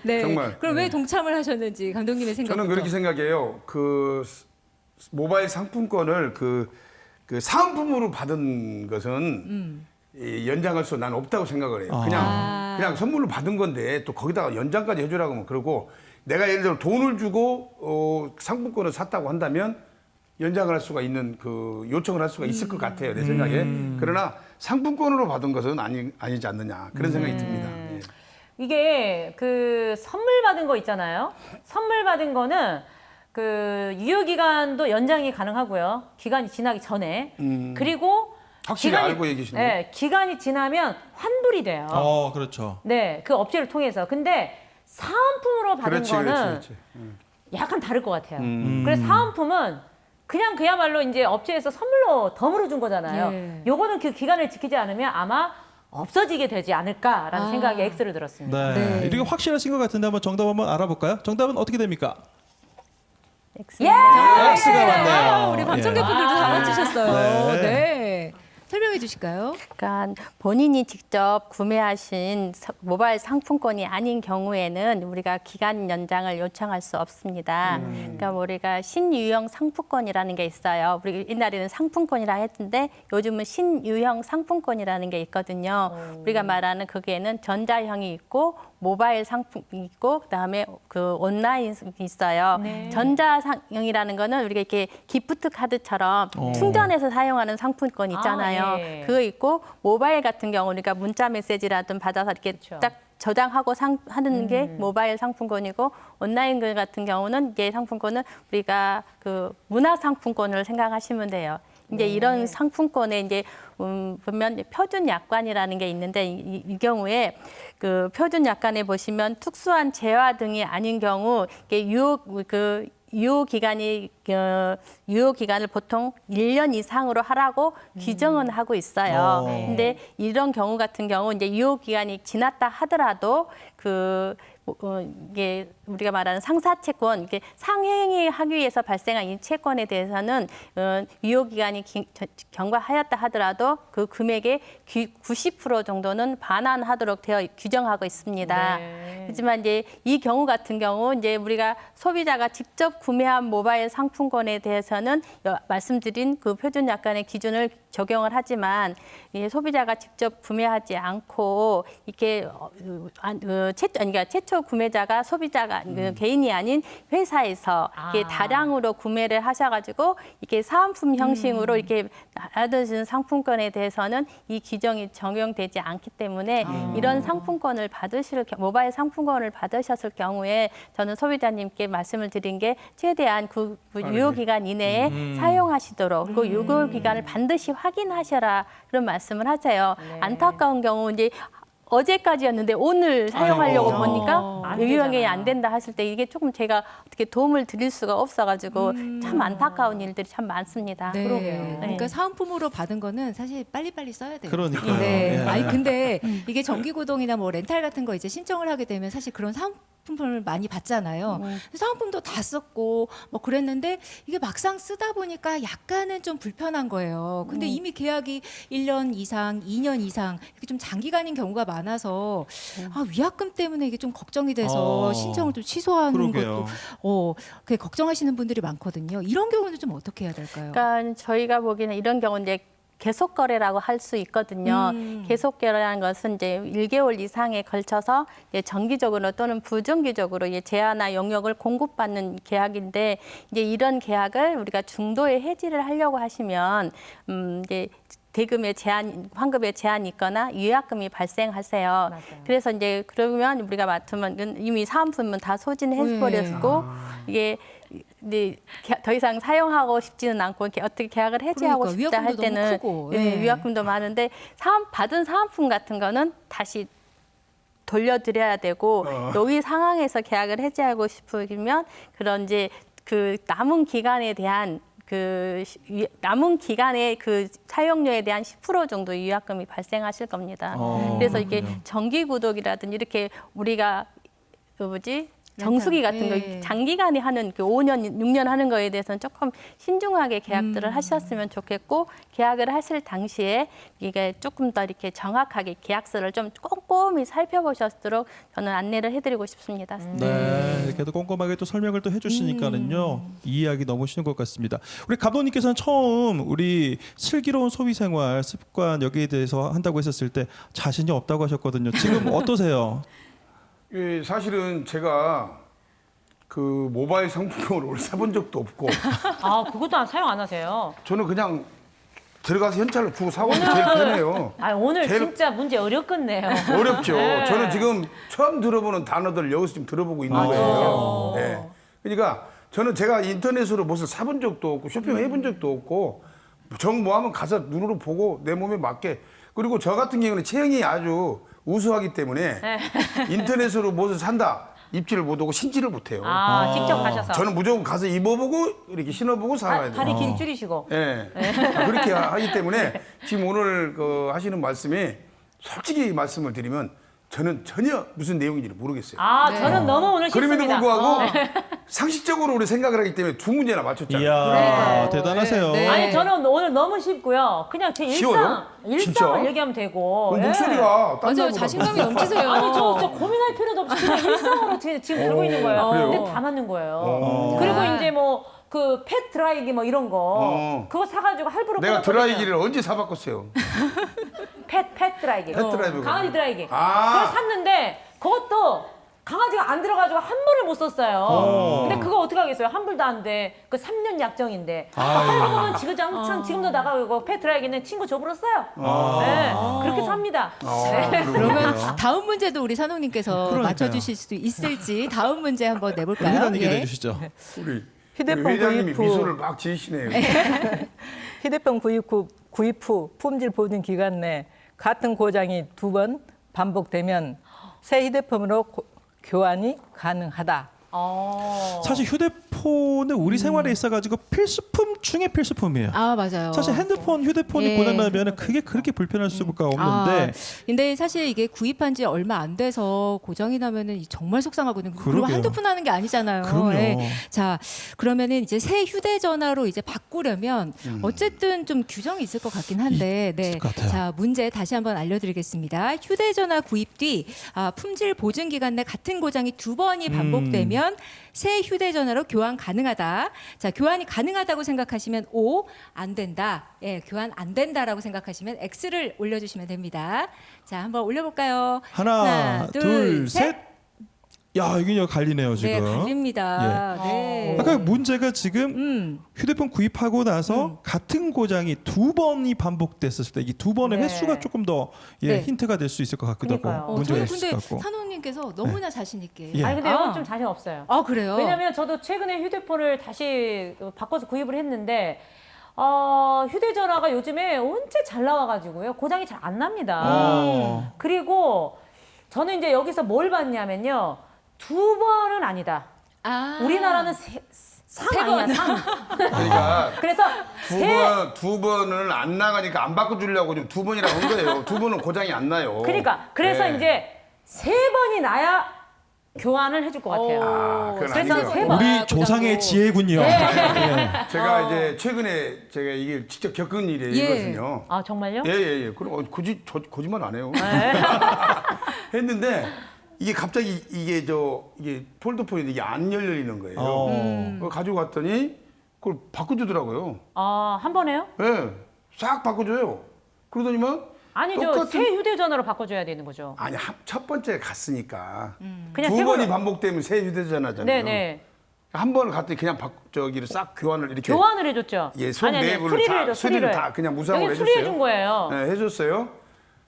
네. 정말. 그럼 왜 동참을 하셨는지 감독님의 생각. 저는 그렇게 생각해요. 그 모바일 상품권을 그 사은품으로 받은 것은 이 연장할 수 난 없다고 생각을 해요. 그냥 선물로 받은 건데 또 거기다가 연장까지 해주라고 하면, 그러고 내가 예를 들어 돈을 주고 상품권을 샀다고 한다면 연장을 할 수가 있는 그 요청을 할 수가 있을 것 같아요, 내 생각에. 그러나 상품권으로 받은 것은 아니지 않느냐, 그런 생각이 듭니다. 예. 이게 그 선물 받은 거 있잖아요. 선물 받은 거는 그 유효 기간도 연장이 가능하고요. 기간이 지나기 전에. 그리고 확실히 알고 얘기하시는 거예요? 네, 기간이 지나면 환불이 돼요. 그렇죠. 네, 그 업체를 통해서. 근데 사은품으로 받은 그렇지, 거는 그렇지. 약간 다를 것 같아요. 그래서 사은품은 그냥 그야말로 이제 업체에서 선물로 덤으로 준 거잖아요. 예. 요거는 그 기간을 지키지 않으면 아마 없어지게 되지 않을까라는 생각에 X를 들었습니다. 네. 네. 이게 확실하신 것 같은데 한번 정답 한번 알아볼까요? 정답은 어떻게 됩니까? X. X가 맞네요. 우리 예. 방청객분들도 다 맞추셨어요. 네. 네. 설명해 주실까요? 그러니까 본인이 직접 구매하신 모바일 상품권이 아닌 경우에는 우리가 기간 연장을 요청할 수 없습니다. 그러니까 우리가 신유형 상품권이라는 게 있어요. 우리 옛날에는 상품권이라 했는데 요즘은 신유형 상품권이라는 게 있거든요. 우리가 말하는 거기에는 전자형이 있고 모바일 상품이 있고 그다음에 그 온라인이 있어요. 네. 전자형이라는 거는 우리가 이렇게 기프트 카드처럼 충전해서 사용하는 상품권 있잖아요. 예. 그거 있고 모바일 같은 경우 우리가 문자 메시지라든 받아서 이렇게 그쵸. 딱 저장하고 하는 게 모바일 상품권이고, 온라인 글 같은 경우는 이게 상품권은 우리가 그 문화 상품권을 생각하시면 돼요. 이제 이런 상품권에 이제 보면 표준 약관이라는 게 있는데 이 경우에 그 표준 약관에 보시면 특수한 재화 등이 아닌 경우 이게 유효 기간을 보통 1년 이상으로 하라고 규정은 하고 있어요. 근데 이런 경우 같은 경우 이제 유효 기간이 지났다 하더라도 이게 우리가 말하는 상사채권, 이게 상행이 하기 위해서 발생한 이 채권에 대해서는 유효 기간이 경과하였다 하더라도 그 금액의 90% 정도는 반환하도록 되어 규정하고 있습니다. 네. 하지만 이제 이 경우 같은 경우 이제 우리가 소비자가 직접 구매한 모바일 상품권에 대해서는 말씀드린 그 표준 약관의 기준을 적용을 하지만 소비자가 직접 구매하지 않고 이렇게 그러니까 최초 구매자가 소비자가 개인이 아닌 회사에서 이게 다량으로 구매를 하셔가지고 이게 사은품 형식으로 이렇게 받으시는 상품권에 대해서는 이 규정이 적용되지 않기 때문에 이런 상품권을 모바일 상품권을 받으셨을 경우에 저는 소비자님께 말씀을 드린 게 최대한 그 유효 기간 이내에 사용하시도록 그리고 유효 기간을 반드시 확인하셔라 그런 말씀을 하세요. 네. 안타까운 경우 이제 어제까지였는데 오늘 사용하려고 보니까 안 유효기간이 되잖아요. 안 된다 하실 때 이게 조금 제가 어떻게 도움을 드릴 수가 없어가지고 참 안타까운 일들이 참 많습니다. 네. 그러게요. 그러니까 사은품으로 받은 거는 사실 빨리빨리 써야 돼요. 그러니까요. 네. 예. 아니 근데 이게 정기구동이나 뭐 렌탈 같은 거 이제 신청을 하게 되면 사실 그런 사은품을 많이 받잖아요. 사은품도 다 썼고 뭐 그랬는데 이게 막상 쓰다 보니까 약간은 좀 불편한 거예요. 근데 이미 계약이 1년 이상, 2년 이상 이렇게 좀 장기간인 경우가 많아서 위약금 때문에 이게 좀 걱정이 돼서 신청을 좀 취소하는 그러게요. 것도 그게 걱정하시는 분들이 많거든요. 이런 경우는 좀 어떻게 해야 될까요? 그러니까 저희가 보기에는 이런 경우 이제 계속 거래라고 할 수 있거든요. 계속 거래라는 것은 이제 1개월 이상에 걸쳐서 이제 정기적으로 또는 부정기적으로 이제 제한이나 용역을 공급받는 계약인데 이제 이런 계약을 우리가 중도에 해지를 하려고 하시면 이제 대금의 제한, 환급의 제한이 있거나 위약금이 발생하세요. 맞아요. 그래서 이제 그러면 우리가 맡으면 이미 사은품은 다 소진해버렸고 이게 이제 더 이상 사용하고 싶지는 않고 이렇게 어떻게 계약을 해지하고 그러니까, 싶다 할 위약금도 너무 때는 크고. 예, 예. 위약금도 많은데 받은 사은품 같은 거는 다시 돌려드려야 되고 여기 상황에서 계약을 해지하고 싶으면 그런 이제 그 남은 기간에 대한 남은 기간의 그 사용료에 대한 10% 정도 위약금이 발생하실 겁니다. 그래서 이게 정기 구독이라든지 이렇게 우리가 정수기 같은 거 예. 장기간에 하는 그 5년, 6년 하는 거에 대해서는 조금 신중하게 계약들을 하셨으면 좋겠고 계약을 하실 당시에 이게 조금 더 이렇게 정확하게 계약서를 좀 꼼꼼히 살펴보셨도록 저는 안내를 해드리고 싶습니다. 네, 이렇게 또 꼼꼼하게 또 설명을 또 해주시니까는요 이해하기 너무 쉬운 것 같습니다. 우리 감독님께서는 처음 우리 슬기로운 소비생활 습관 여기에 대해서 한다고 했었을 때 자신이 없다고 하셨거든요. 지금 어떠세요? 예, 사실은 제가 그 모바일 상품권을 오늘 사본 적도 없고 아, 그것도 사용 안 하세요? 저는 그냥 들어가서 현찰로 주고 사고 하는 게 제일 편해요. 아, 오늘 제일- 진짜 문제 어렵겠네요. 어렵죠. 네. 저는 지금 처음 들어보는 단어들 여기서 지금 들어보고 있는 거예요. 네. 그러니까 저는 제가 인터넷으로 무엇을 사본 적도 없고 쇼핑을 해본 적도 없고 정모하면 가서 눈으로 보고 내 몸에 맞게 그리고 저 같은 경우는 체형이 아주 우수하기 때문에 인터넷으로 무엇을 산다 입지를 못 하고 신지를 못 해요. 아, 직접 가셔서. 저는 무조건 가서 입어보고 이렇게 신어보고 살아야 돼요. 다리 길 줄이시고. 예. 그렇게 하기 때문에 지금 오늘 그 하시는 말씀이 솔직히 말씀을 드리면 저는 전혀 무슨 내용인지를 모르겠어요. 아, 저는 너무 오늘 그럼에도 쉽습니다. 불구하고 상식적으로 우리 생각을 하기 때문에 두 문제나 맞췄잖아요. 이야 대단하세요. 네. 아니, 저는 오늘 너무 쉽고요. 그냥 제 쉬워요? 일상을 진짜? 얘기하면 되고. 예. 목소리가 딴 맞아요. 사람보다 자신감이 넘치세요. 아니, 저 고민할 필요도 없이 그냥 일상으로 지금 들고 있는 거예요. 그래요? 근데 다 맞는 거예요. 그리고 이제 뭐 그 펫 드라이기 뭐 이런 거 그거 사가지고 할부로 내가 끊었거든요. 드라이기를 언제 사바꿨어요? 펫 드라이기. 펫 드라이브가. 강아지 드라이기. 아. 그걸 샀는데 그것도 강아지가 안 들어가지고 환불을 못 썼어요. 근데 그거 어떻게 하겠어요? 환불도 안 돼. 그 3년 약정인데. 할부는 지금도 지금도 나가고 펫 드라이기는 친구 줘버렸어요. 네, 그렇게 삽니다. 네. 그러면 다음 문제도 우리 산호님께서 그러니까요. 맞춰주실 수도 있을지 다음 문제 한번 내볼까요? 회장님께 예. 내주시죠. 우리 휴대폰 회장님이 구입 후 미소를 막 지으시네요. 휴대폰 구입 후 품질 보증 기간 내 같은 고장이 2번 반복되면 새 휴대폰으로 교환이 가능하다. 사실 휴대폰은 우리 생활에 있어가지고 필수품 중에 필수품이에요. 아 맞아요. 사실 휴대폰이 예. 고장나면 그게 그렇게 불편할 수가 없는데 근데 사실 이게 구입한 지 얼마 안 돼서 고장이 나면은 정말 속상하거든요. 그리고 그러게요. 한두 푼 하는 게 아니잖아요. 그럼요. 자, 그러면은 이제 새 휴대전화로 이제 바꾸려면 어쨌든 좀 규정이 있을 것 같긴 한데, 있을 것 같아요. 자, 문제 다시 한번 알려드리겠습니다. 휴대전화 구입 뒤 품질 보증 기간 내 같은 고장이 2번이 반복되면 새 휴대전화로 교환 가능하다. 자, 교환이 가능하다고 생각하시면 O, 안 된다. 예, 교환 안 된다라고 생각하시면 X를 올려주시면 됩니다. 자, 한번 올려볼까요? 하나, 둘, 셋. 야, 이게 갈리네요 지금. 네, 갈립니다. 네. 아까 문제가 지금 휴대폰 구입하고 나서 같은 고장이 2번이 반복됐었을 때 이 2번의 네. 횟수가 조금 더 네. 힌트가 될 수 있을 것 같기도 그러니까요. 하고 문제가 저는 있을 것 근데 같고. 산호님께서 너무나 자신 있게. 예. 아니 근데 이건 좀 자신 없어요. 아 그래요? 왜냐면 저도 최근에 휴대폰을 다시 바꿔서 구입을 했는데 휴대전화가 요즘에 언제 잘 나와가지고요. 고장이 잘 안 납니다. 그리고 저는 이제 여기서 뭘 봤냐면요. 2번은 아니다. 우리나라는 상 아니야, 상. 그러니까 그래서 두 번을 안 나가니까 안 바꿔주려고 좀 2번이라고 한 거예요. 2번은 고장이 안 나요. 그래서 네. 이제 3번이 나야 교환을 해줄 것 같아요. 그건 그래서 아니죠. 세 번. 우리 조상의 지혜군요. 예. 제가 이제 최근에 제가 이게 직접 겪은 일이거든요. 아 정말요? 예. 그럼 굳이 거짓말 안 해요. 했는데 이게 갑자기 이게 폴더폰인데 이게 안 열리는 거예요. 그걸 가지고 갔더니 그걸 바꿔주더라고요. 한 번에요? 예. 싹 바꿔줘요. 그러더니만 아니죠. 새 휴대전화로 바꿔줘야 되는 거죠. 아니 첫 번째 갔으니까 그냥 두 새 번이 걸로. 반복되면 새 휴대전화잖아요. 네네. 한 번을 갔더니 그냥 저기를 싹 교환을 이렇게 교환을 해줬죠. 예, 속 내부를 수리를 다 해줘. 수리를 다 그냥 무상으로 여기 해줬어요. 수리해준 거예요. 네, 해줬어요.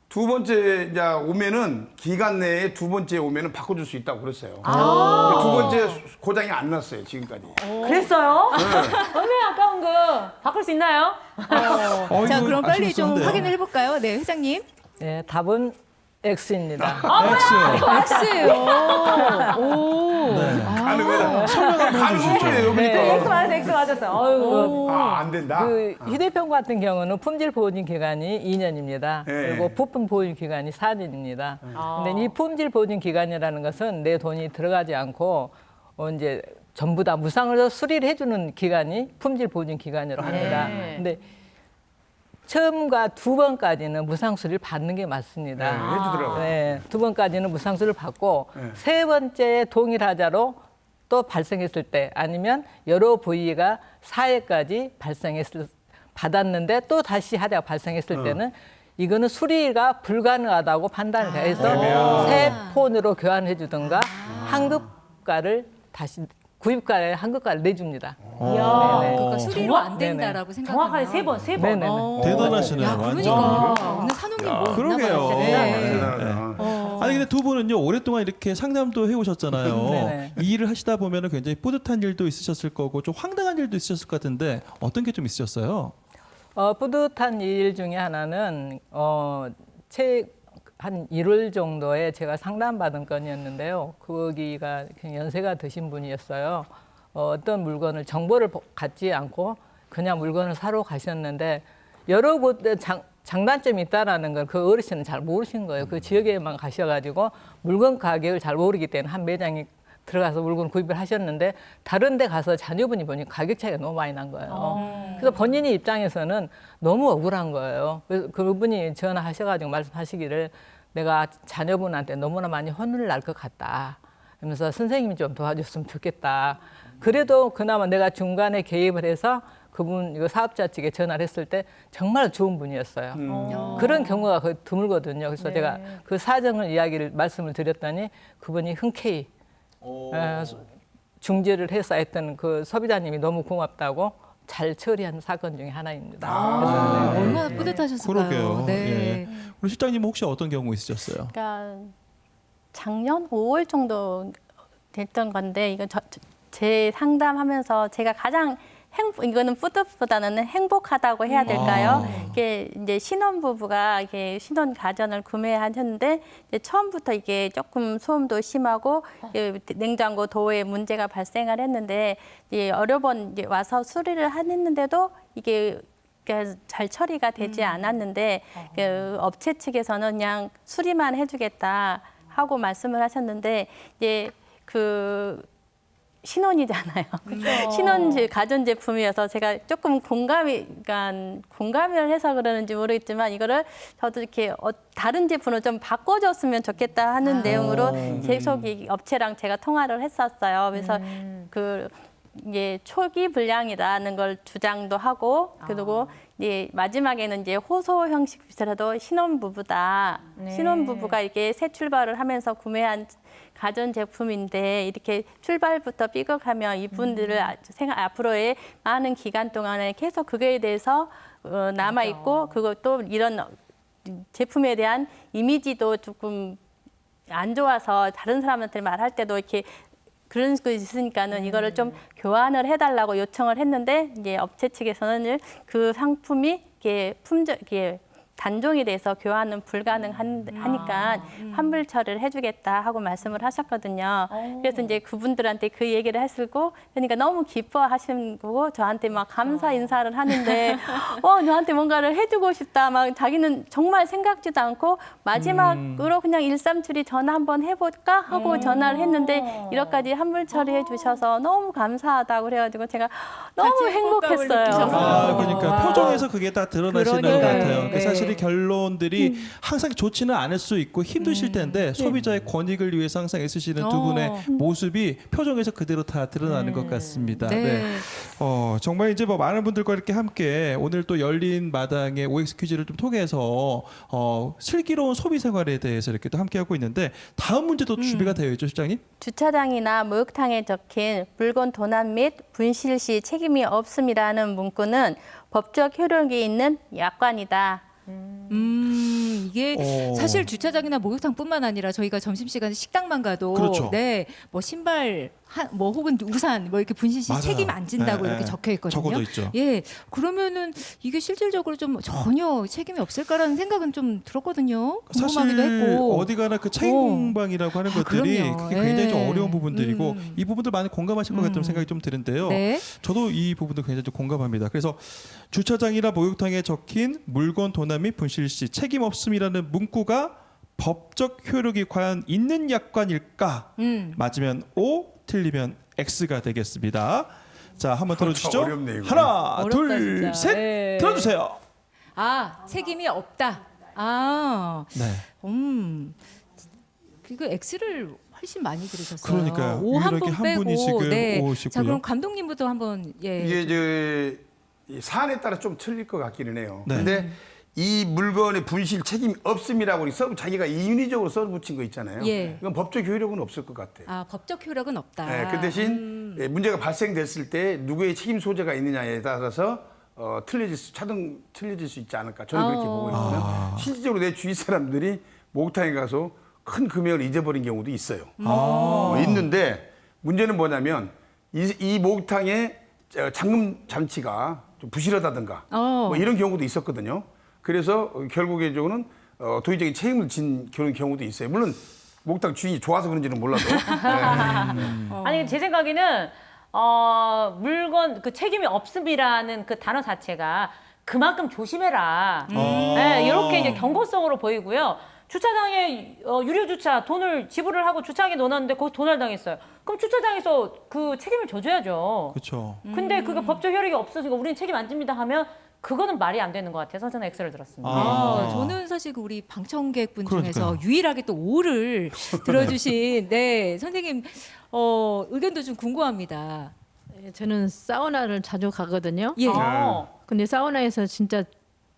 두 번째 이제 오면은 기간 내에 두 번째 오면은 바꿔줄 수 있다고 그랬어요. 두 번째 고장이 안 났어요 지금까지. 그랬어요? 네. 얼마나 아까운 거 바꿀 수 있나요? 자, 이거 그럼 빨리 좀 아쉽던데요. 확인을 해볼까요? 네, 회장님. 네, 답은 X입니다. X. X예요. 오. 가는 거야. 가는 거예요. 네. X 맞았어, X 맞았어. 어이구. 안 된다. 그 휴대폰 같은 경우는 품질 보증 기간이 2년입니다. 네. 그리고 부품 보증 기간이 4년입니다. 근데 이 품질 보증 기간이라는 것은 내 돈이 들어가지 않고 이제 전부 다 무상으로 수리를 해주는 기간이 품질 보증 기간이라고 합니다. 네. 근데 처음과 두 번까지는 무상 수리를 받는 게 네, 맞습니다. 해주더라고요. 네, 두 번까지는 무상 수리를 받고 네. 세 번째 동일하자로 또 발생했을 때 아니면 여러 부위가 4회까지 받았는데 또 다시 하자가 발생했을 때는 이거는 수리가 불가능하다고 판단을 해서 새 폰으로 교환해 주든가 환급가를 다시 구입가에 환급가를 내줍니다. 이야. 네네. 그러니까 수리로 안 된다라고 생각하면 정확하게 세 번, 세 번. 네네네. 대단하시네요. 야, 완전. 그러니까 오늘 산업님 뭐 있나 그러게요. 봐요. 네. 대단하다. 아니 근데 두 분은요 오랫동안 이렇게 상담도 해오셨잖아요. 네네. 이 일을 하시다 보면은 굉장히 뿌듯한 일도 있으셨을 거고 좀 황당한 일도 있으셨을 것 같은데 어떤 게 좀 있으셨어요? 뿌듯한 일 중에 하나는 한 1월 정도에 제가 상담받은 건이었는데요. 거기가 연세가 드신 분이었어요. 어떤 물건을 정보를 갖지 않고 그냥 물건을 사러 가셨는데 여러 곳에 장단점이 있다라는 걸 그 어르신은 잘 모르신 거예요. 그 지역에만 가셔가지고 물건 가격을 잘 모르기 때문에 한 매장에 들어가서 물건 구입을 하셨는데 다른 데 가서 자녀분이 보니 가격 차이가 너무 많이 난 거예요. 그래서 본인이 입장에서는 너무 억울한 거예요. 그래서 그분이 전화하셔가지고 말씀하시기를 내가 자녀분한테 너무나 많이 혼을 날 것 같다. 그러면서 선생님이 좀 도와줬으면 좋겠다. 그래도 그나마 내가 중간에 개입을 해서 그분 이거 사업자 측에 전화를 했을 때 정말 좋은 분이었어요. 그런 경우가 거의 드물거든요. 그래서 네. 제가 그 사정을 말씀을 드렸더니 그분이 흔쾌히 중재를 해서 했던 그 소비자님이 너무 고맙다고 잘 처리한 사건 중에 하나입니다. 그래서 얼마나 뿌듯하셨을까요? 그러게요. 네. 예. 우리 실장님은 혹시 어떤 경우 있으셨어요? 그러니까 작년 5월 정도 됐던 건데 이거 제 상담하면서 제가 가장 이거는 뿌듯보다는 행복하다고 해야 될까요? 이게 이제 신혼부부가 이게 신혼 가전을 구매하셨는데 이제 처음부터 이게 조금 소음도 심하고 냉장고 도어에 문제가 발생을 했는데 이제 여러 번 이제 와서 수리를 했는데도 이게 잘 처리가 되지 않았는데 그 업체 측에서는 그냥 수리만 해주겠다 하고 말씀을 하셨는데 이제 그 신혼이잖아요. 신혼 가전제품이어서 제가 조금 공감을 해서 그러는지 모르겠지만 이거를 저도 이렇게 다른 제품으로 좀 바꿔줬으면 좋겠다 하는 내용으로 계속 이 업체랑 제가 통화를 했었어요. 그래서 이게 초기 불량이라는 걸 주장도 하고 그리고 이제 마지막에는 이제 호소 형식 비슷해도 신혼부부다. 네. 신혼부부가 이게 새 출발을 하면서 구매한 가전제품인데 이렇게 출발부터 삐걱하면 이분들을 앞으로의 많은 기간 동안에 계속 그거에 대해서 남아있고 그것도 이런 제품에 대한 이미지도 조금 안 좋아서 다른 사람한테 말할 때도 이렇게 그런 거 있으니까는 이거를 좀 교환을 해달라고 요청을 했는데 이제 업체 측에서는 그 상품이 이게 단종이 돼서 교환은 불가능하니까 환불 처리를 해주겠다 하고 말씀을 하셨거든요. 그래서 이제 그분들한테 그 얘기를 했고 그러니까 너무 기뻐하신 거고 저한테 막 감사 인사를 하는데 너한테 뭔가를 해주고 싶다. 막 자기는 정말 생각지도 않고 마지막으로 그냥 137이 전화 한번 해볼까 하고 전화를 했는데 이렇게까지 환불 처리해 주셔서 너무 감사하다고 그래가지고 제가 너무 행복했어요. 그러니까 표정에서 그게 다 드러나시는 것 그러니까요. 같아요. 네. 사실은 가지 결론들이 항상 좋지는 않을 수 있고 힘드실 텐데 소비자의 권익을 위해서 항상 애쓰시는 두 분의 모습이 표정에서 그대로 다 드러나는 것 같습니다. 네. 정말 이제 뭐 많은 분들과 이렇게 함께 오늘 또 열린 마당의 OX 퀴즈를 좀 통해서 슬기로운 소비 생활에 대해서 이렇게 또 함께 하고 있는데 다음 문제도 준비가 되어 있죠, 실장님? 주차장이나 목욕탕에 적힌 물건 도난 및 분실 시 책임이 없음이라는 문구는 법적 효력이 있는 약관이다. 이게 사실 주차장이나 목욕탕뿐만 아니라 저희가 점심시간에 식당만 가도 그렇죠. 네, 뭐 신발 뭐 혹은 우산 뭐 이렇게 분실 시 맞아요. 책임 안 진다고 네, 이렇게 네. 적혀 있거든요. 적어도 있죠. 예, 그러면은 이게 실질적으로 좀 전혀 책임이 없을까라는 생각은 좀 들었거든요. 궁금하기도 사실 했고. 어디 가나 그 책임방이라고 하는 것들이 그럼요. 그게 굉장히 좀 예. 어려운 부분들이고 이 부분들 많이 공감하실 것 같다는 생각이 좀 드는데요. 네. 저도 이 부분도 굉장히 좀 공감합니다. 그래서 주차장이나 목욕탕에 적힌 물건 도난 및 분실 시 책임 없음이라는 문구가 법적 효력이 과연 있는 약관일까? 맞으면 O, 틀리면 X가 되겠습니다. 자, 한번 들어주시죠. 어렵네, 이거. 하나, 어렵다, 둘, 진짜. 셋, 네. 들어주세요. 아, 책임이 없다. 아, 네. 그거 X를 훨씬 많이 들으셨어요. 그러니까요. O 한 유일하게 분 한 빼고. 분이 지금 네. O시고요. 자, 그럼 감독님부터 한번 예. 이게 이 사안에 따라 좀 틀릴 것 같기는 해요. 네. 근데 이 물건의 분실 책임이 없음이라고 자기가 인위적으로 써붙인 거 있잖아요. 예. 이건 법적 효력은 없을 것 같아요. 아, 법적 효력은 없다. 네, 그 대신 문제가 발생됐을 때 누구의 책임 소재가 있느냐에 따라서 차등 틀려질 수 있지 않을까 저는 그렇게 보고 있거든요. 실질적으로 내 주위 사람들이 목욕탕에 가서 큰 금액을 잊어버린 경우도 있어요. 있는데 문제는 뭐냐면 이 목욕탕의 잠금 장치가 좀 부실하다든가 뭐 이런 경우도 있었거든요. 그래서 결국적으로는 도의적인 책임을 진 그런 경우도 있어요. 물론 목욕탕 주인이 좋아서 그런지는 몰라도. 아니 제 생각에는 물건 그 책임이 없음이라는 그 단어 자체가 그만큼 조심해라. 네, 이렇게 이제 경고성으로 보이고요. 주차장에 유료 주차 돈을 지불을 하고 주차장에 넣어놨는데 거기 도날 당했어요. 그럼 주차장에서 그 책임을 져줘야죠. 그렇죠. 근데 그게 법적 효력이 없어서 우리는 책임 안 집니다 하면 그거는 말이 안 되는 것 같아서 저는 X를 들었습니다. 저는 사실 그 우리 방청객분 그러니까요. 중에서 유일하게 또 O를 들어주신 네 선생님 의견도 좀 궁금합니다. 저는 사우나를 자주 가거든요. 예. 근데 사우나에서 진짜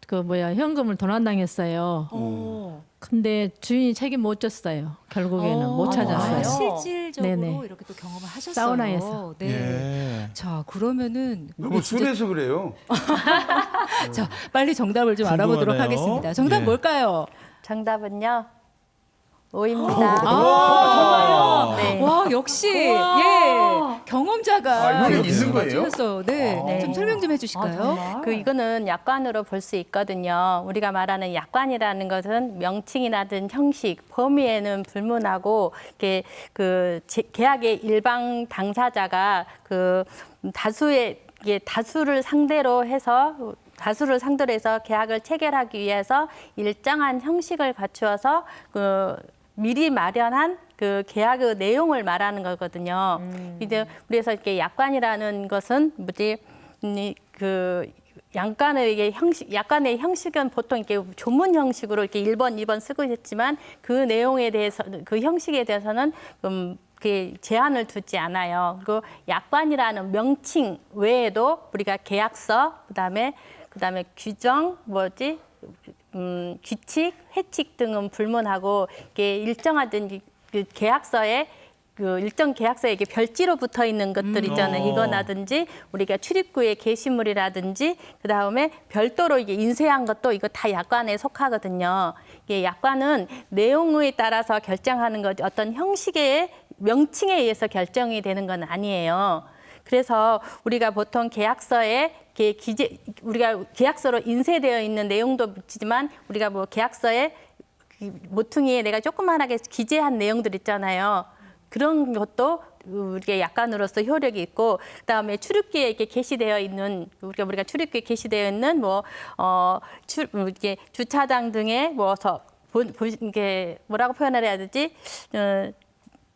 현금을 도난당했어요. 근데 주인이 책임 못 졌어요. 결국에는 못 찾았어요. 실질적으로 네네. 이렇게 또 경험을 하셨어요. 사우나에서. 네. 예. 자 그러면은 너무 순해서 그래요. 자 빨리 정답을 좀 알아보도록 궁금하네요. 하겠습니다. 정답 예. 뭘까요? 정답은요. O입니다. 정말요? 네. 와 역시 예 경험자가 효력이 역시 있는 거예요? 맞추셨어요. 네. 네. 좀 설명 좀 해주실까요? 이거는 약관으로 볼 수 있거든요. 우리가 말하는 약관이라는 것은 명칭이라든 형식, 범위에는 불문하고 이게 계약의 일방 당사자가 다수를 상대로 해서 계약을 체결하기 위해서 일정한 형식을 갖추어서 미리 마련한 그 계약의 내용을 말하는 거거든요. 이제 그래서 이렇게 약관이라는 것은 약관의 형식은 보통 이렇게 조문 형식으로 이렇게 1번, 2번 쓰고 있지만 그 내용에 대해서 그 형식에 대해서는 제한을 두지 않아요. 그리고 약관이라는 명칭 외에도 우리가 계약서, 그다음에 규정, 규칙, 회칙 등은 불문하고 이게 일정하든 계약서에 일정 계약서에 이게 별지로 붙어 있는 것들 있잖아요. 이거라든지 우리가 출입구의 게시물이라든지 그다음에 별도로 이게 인쇄한 것도 이거 다 약관에 속하거든요. 이게 약관은 내용에 따라서 결정하는 거지 어떤 형식의 명칭에 의해서 결정이 되는 건 아니에요. 그래서 우리가 보통 계약서에 우리가 계약서로 인쇄되어 있는 내용도 붙이지만 우리가 계약서에 모퉁이에 내가 조그만하게 기재한 내용들 있잖아요. 그런 것도 우리가 약관으로서 효력이 있고, 그다음에 출입구에 이렇게 게시되어 있는 우리가 출입구에 게시되어 있는 이게 주차장 등에 이게 뭐라고 표현을 해야 되지?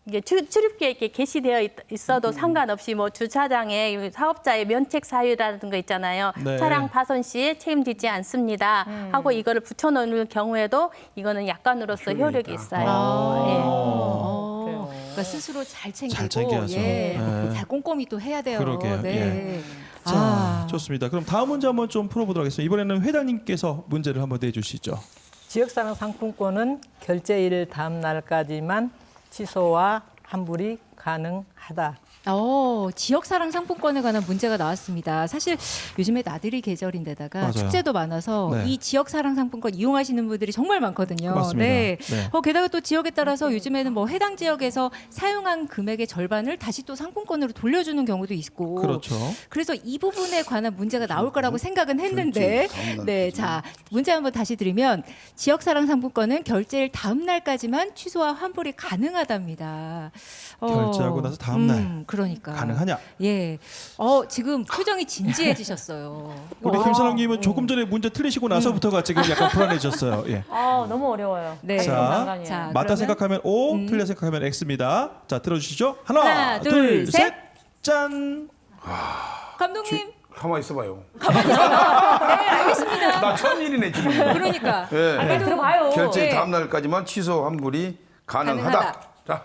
이게 출입기에 이렇게 게시되어 있어도 상관없이 뭐 주차장에 사업자의 면책 사유라는 거 있잖아요. 네. 차량 파손 시에 책임지지 않습니다. 하고 이거를 붙여놓는 경우에도 이거는 약관으로서 효력이 있어요. 그러니까 스스로 잘 챙기고 잘 챙겨야죠. 네. 잘 꼼꼼히 또 해야 돼요. 그러게요. 네. 자, 좋습니다. 그럼 다음 문제 한번 좀 풀어보도록 하겠습니다. 이번에는 회장님께서 문제를 한번 내주시죠. 지역사랑 상품권은 결제일 다음 날까지만 취소와 환불이 가능하다. 지역사랑 상품권에 관한 문제가 나왔습니다. 사실 요즘에 나들이 계절인데다가 맞아요. 축제도 많아서 네. 이 지역사랑 상품권 이용하시는 분들이 정말 많거든요. 맞습니다. 네. 네. 게다가 또 지역에 따라서 요즘에는 뭐 해당 지역에서 사용한 금액의 절반을 다시 또 상품권으로 돌려주는 경우도 있고. 그렇죠. 그래서 이 부분에 관한 문제가 나올 거라고 생각은 했는데, 네, 자 문제 한번 다시 드리면 지역사랑 상품권은 결제일 다음 날까지만 취소와 환불이 가능하답니다. 결제하고 나서 다음 날 그러니까 가능하냐? 예, 지금 표정이 진지해지셨어요. 우리 김선영님은 조금 전에 문제 틀리시고 나서부터가 지금 약간 불안해졌어요. 예. 너무 어려워요. 네. 자, 난간이에요. 자, 맞다 그러면 생각하면 O, 틀려 생각하면 X입니다. 자, 들어주시죠. 하나, 하나, 둘, 둘, 셋. 셋. 짠. 감독님, 가만히 있어봐요. 네, 알겠습니다. 나 처음 일이네 지금. 그러니까 예. 빨리 들어봐요. 결제 네. 다음 날까지만 취소 환불이 가능하다. 가능하다. 자,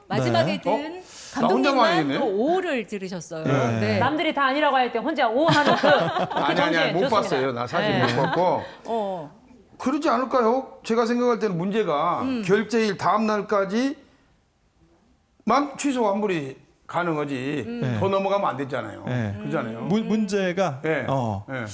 마지막에 네. 든 나 혼자만 감독님만 했네. 또 5를 들으셨어요. 네. 네. 남들이 다 아니라고 할 때 혼자 오 하는 그 아니 못 봤어요. 나 사실 네. 못 봤고. 어. 그러지 않을까요? 제가 생각할 때는 문제가 결제일 다음 날까지만 취소 환불이 가능하지 네. 더 넘어가면 안 됐잖아요. 네. 그러잖아요. 문제가 예. 네. 예.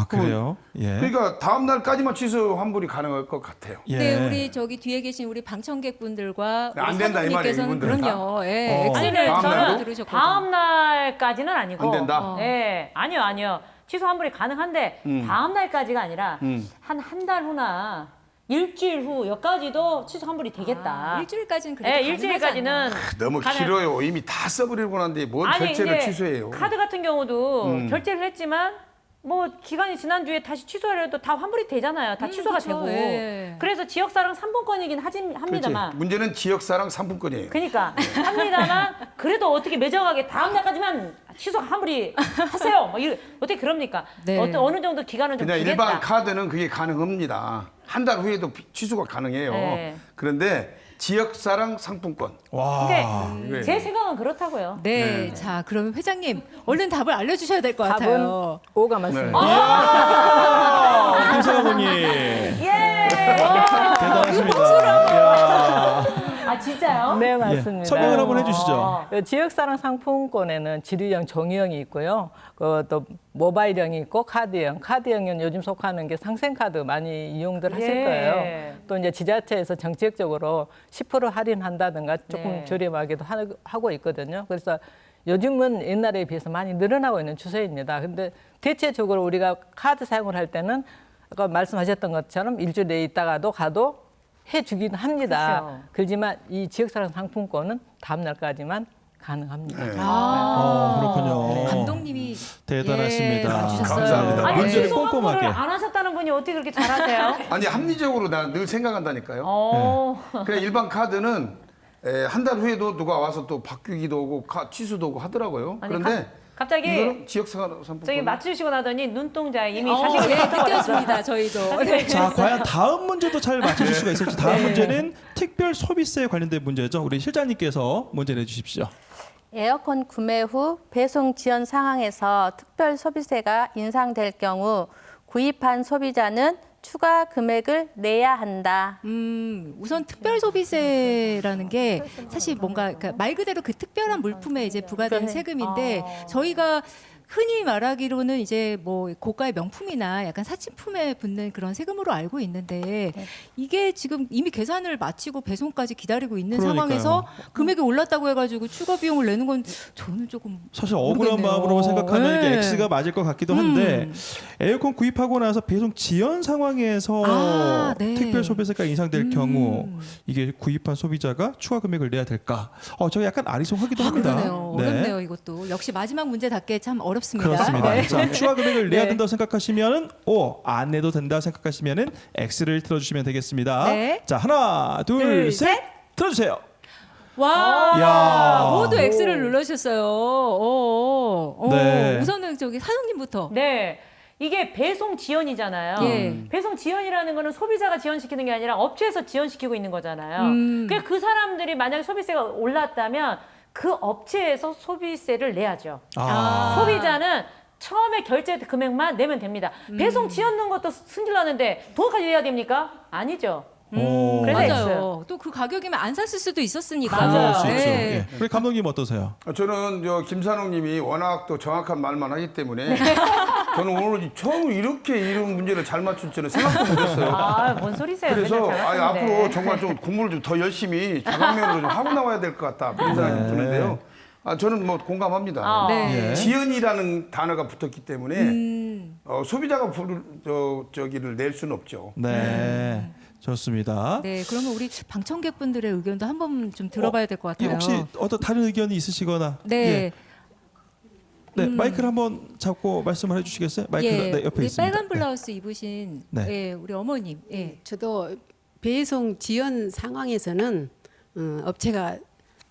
그래요. 예. 그러니까 다음 날까지만 취소 환불이 가능할 것 같아요. 예. 네, 우리 저기 뒤에 계신 우리 방청객분들과 안 우리 된다, 이 말이에요, 사모님께서는 이분들은 그럼요. 예, 어. X를 다음 전혀 날도? 들으셨거든요. 다음 날까지는 아니고 안 된다? 예, 아니요. 취소 환불이 가능한데 다음 날까지가 아니라 한 달 후나 일주일 후 여기까지도 취소 환불이 되겠다. 일주일까지는 그래도 예, 가능하지 일주일까지는 않나. 너무 가능- 길어요. 이미 다 써버리고 난데 뭔 아니, 결제를 이제 취소해요. 카드 같은 경우도 결제를 했지만 뭐 기간이 지난 뒤에 다시 취소를 해도 다 환불이 되잖아요. 다 취소가 그쵸, 되고. 예. 그래서 지역사랑 상품권이긴 그렇지. 합니다만. 문제는 지역사랑 상품권이에요. 그러니까 합니다만 그래도 어떻게 매정하게 다음 날까지만 취소 환불이 하세요. 어떻게 그럽니까? 네. 어느 정도 기간은 좀 그냥 주겠다. 일반 카드는 그게 가능합니다. 한 달 후에도 취소가 가능해요. 네. 그런데 지역사랑 상품권. 와. 근데 제 생각은 그렇다고요. 네, 자 그러면 회장님 얼른 답을 알려주셔야 될 것 답은 같아요. O가 맞습니다. 김선영님. 예. 대단하십니다. 이야. 아 진짜요? 네, 예. 맞습니다. 설명을 한번 해주시죠. 지역사랑 상품권에는 지류형, 종이형이 있고요. 또 모바일형이 있고 카드형. 카드형은 요즘 속하는 게 상생카드 많이 이용들 하실 예. 거예요. 또 이제 지자체에서 정책적으로 10% 할인한다든가 조금 네. 저렴하게도 하고 있거든요. 그래서 요즘은 옛날에 비해서 많이 늘어나고 있는 추세입니다. 근데 대체적으로 우리가 카드 사용을 할 때는 아까 말씀하셨던 것처럼 일주일 내에 있다가도 가도 해주긴 합니다. 그렇죠. 그렇지만 이 지역사랑 상품권은 다음 날까지만 가능합니다. 네. 그렇군요. 감독님이 대단하십니다. 예, 봐주셨어요. 감사합니다. 아니 문제를 취소 환불을 꼼꼼하게. 안 하셨다는 분이 어떻게 그렇게 잘하세요? 아니 합리적으로 나 늘 생각한다니까요. 그냥 일반 카드는 한 달 후에도 누가 와서 또 바뀌기도 하고 취소도 하고 하더라고요. 아니, 그런데 갑자기 이거는 지역사랑 상품권. 저기 맞추시고 나더니 눈동자에 이미 예, 자식이 느껴집니다. 저희도. 네. 자, 과연 다음 문제도 잘 맞추실 수가 있을지. 다음 문제는 특별 소비세에 관련된 문제죠. 우리 실장님께서 문제 내주십시오. 에어컨 구매 후 배송 지연 상황에서 특별 소비세가 인상될 경우 구입한 소비자는 추가 금액을 내야 한다. 우선 특별 소비세라는 게 사실 뭔가 그러니까 말 그대로 그 특별한 물품에 이제 부과되는 세금인데 저희가 흔히 말하기로는 이제 뭐 고가의 명품이나 약간 사치품에 붙는 그런 세금으로 알고 있는데 이게 지금 이미 계산을 마치고 배송까지 기다리고 있는 그러니까요. 상황에서 금액이 올랐다고 해가지고 추가 비용을 내는 건 저는 조금 사실 억울한 모르겠네요. 마음으로 생각하면 이게 네. X가 맞을 것 같기도 한데 에어컨 구입하고 나서 배송 지연 상황에서 네. 특별 소비세가 인상될 경우 이게 구입한 소비자가 추가 금액을 내야 될까? 저게 약간 아리송하기도 합니다. 그러네요. 어렵네요 이것도. 역시 마지막 문제답게 참 어렵습니다. 그렇습니다. 네. 자, 추가 금액을 내야 네. 된다고 생각하시면은 O, 안 내도 된다 생각하시면은 X를 틀어주시면 되겠습니다. 네. 자, 하나, 둘, 둘, 셋. 셋. 들어주세요. 와, 야. 모두 X를 눌러주셨어요. 네. 우선은 저기 사장님부터. 네. 이게 배송 지연이잖아요. 예. 배송 지연이라는 거는 소비자가 지연시키는 게 아니라 업체에서 지연시키고 있는 거잖아요. 그러니까 그 사람들이 만약에 소비세가 올랐다면 그 업체에서 소비세를 내야죠. 소비자는 처음에 결제 금액만 내면 됩니다. 배송 지연 넣은 것도 승질나는데 돈까지 내야 됩니까? 아니죠. 그래서 맞아요. 또 그 가격이면 안 샀을 수도 있었으니까. 맞아요. 그렇죠. 네. 예. 우리 감독님 어떠세요? 저는 김산호님이 워낙 또 정확한 말만 하기 때문에 저는 오늘 처음 이렇게 이런 문제를 잘 맞출 줄은 생각도 못했어요. 아, 뭔 소리세요? 그래서 맨날 잘 맞추는데. 앞으로 정말 좀 공부를 좀 더 열심히 자각면으로 좀 하고 나와야 될 것 같다 그런 생각이 좀 드는데요. 저는 뭐 공감합니다. 네. 예. 지연이라는 단어가 붙었기 때문에 소비자가 저기를 낼 수는 없죠. 네. 좋습니다. 네, 그러면 우리 방청객분들의 의견도 한번 좀 들어봐야 될 것 예, 같아요. 혹시 어떤 다른 의견이 있으시거나 네. 예. 네, 마이크를 한번 잡고 말씀을 해주시겠어요? 마이크가 예, 네, 옆에 우리 있습니다. 빨간 블라우스 입으신 네. 예, 우리 어머님. 예. 저도 배송 지연 상황에서는 업체가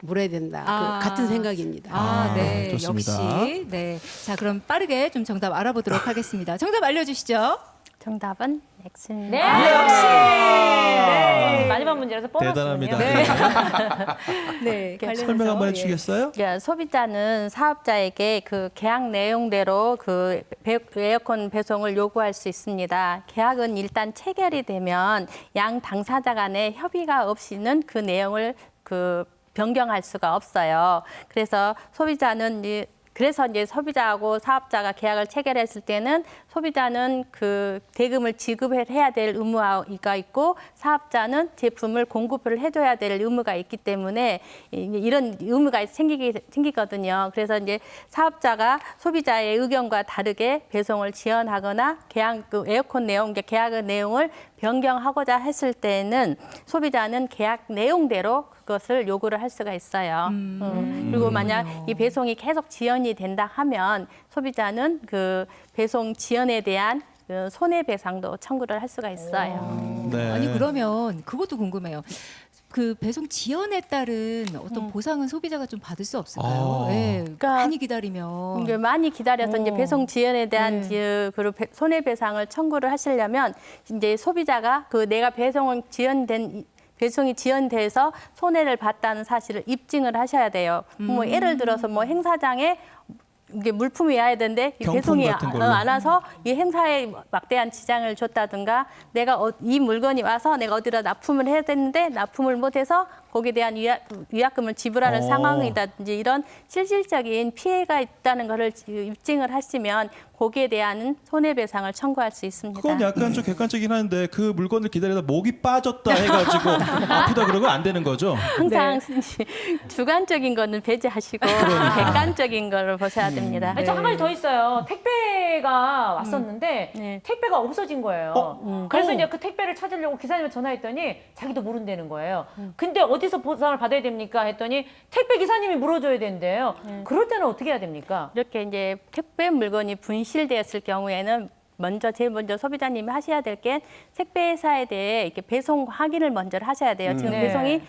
물어야 된다. 아. 같은 생각입니다. 네, 좋습니다. 역시. 네, 자 그럼 빠르게 좀 정답 알아보도록 하겠습니다. 정답 알려주시죠. 정답은 X입니다. 네, 역시. 네. 마지막 문제라서 대단합니다. 보너스군요. 네, 설명 한번 해주시겠어요? 그러니까 소비자는 사업자에게 그 계약 내용대로 그 에어컨 배송을 요구할 수 있습니다. 계약은 일단 체결이 되면 양 당사자 간의 협의가 없이는 그 내용을 변경할 수가 없어요. 그래서 그래서 이제 소비자하고 사업자가 계약을 체결했을 때는 소비자는 그 대금을 지급해야 될 의무가 있고 사업자는 제품을 공급을 해줘야 될 의무가 있기 때문에 이런 의무가 생기거든요. 그래서 이제 사업자가 소비자의 의견과 다르게 배송을 지연하거나 에어컨 내용, 계약의 내용을 변경하고자 했을 때는 소비자는 계약 내용대로 그것을 요구를 할 수가 있어요. 그리고 만약 이 배송이 계속 지연이 된다 하면 소비자는 그 배송 지연에 대한 그 손해배상도 청구를 할 수가 있어요. 네. 아니 그러면 그것도 궁금해요. 그 배송 지연에 따른 어떤 보상은 소비자가 좀 받을 수 없을까요? 네, 그러니까 많이 기다리면. 이제 많이 기다려서 이제 배송 지연에 대한 손해배상을 청구를 하시려면 이제 소비자가 내가 배송이 지연돼서 손해를 봤다는 사실을 입증을 하셔야 돼요. 뭐 예를 들어서 뭐 행사장에 이게 물품이 와야 되는데 이 경품 배송이 같은 걸로. 안 와서 이 행사에 막대한 지장을 줬다든가 내가 이 물건이 와서 내가 어디다 납품을 해야 되는데 납품을 못해서 거기에 대한 위약금을 지불하는 상황이라든지 이런 실질적인 피해가 있다는 것을 입증을 하시면 거기에 대한 손해배상을 청구할 수 있습니다. 그건 약간 좀 객관적이긴 한데 그 물건을 기다리다 목이 빠졌다 해가지고 아프다 그러면 안 되는 거죠? 항상 주관적인 거는 배제하시고 객관적인 거를 보셔야 됩니다. 아니, 저 한 가지 더 있어요. 택배가 왔었는데 네. 택배가 없어진 거예요. 그래서 이제 그 택배를 찾으려고 기사님한테 전화했더니 자기도 모른다는 거예요. 근데 어디서 보상을 받아야 됩니까? 했더니 택배 기사님이 물어줘야 된대요. 그럴 때는 어떻게 해야 됩니까? 이렇게 이제 택배 물건이 분실되었을 경우에는 제일 먼저 소비자님이 하셔야 될 게 택배회사에 대해 이렇게 배송 확인을 먼저 하셔야 돼요. 지금 네. 배송이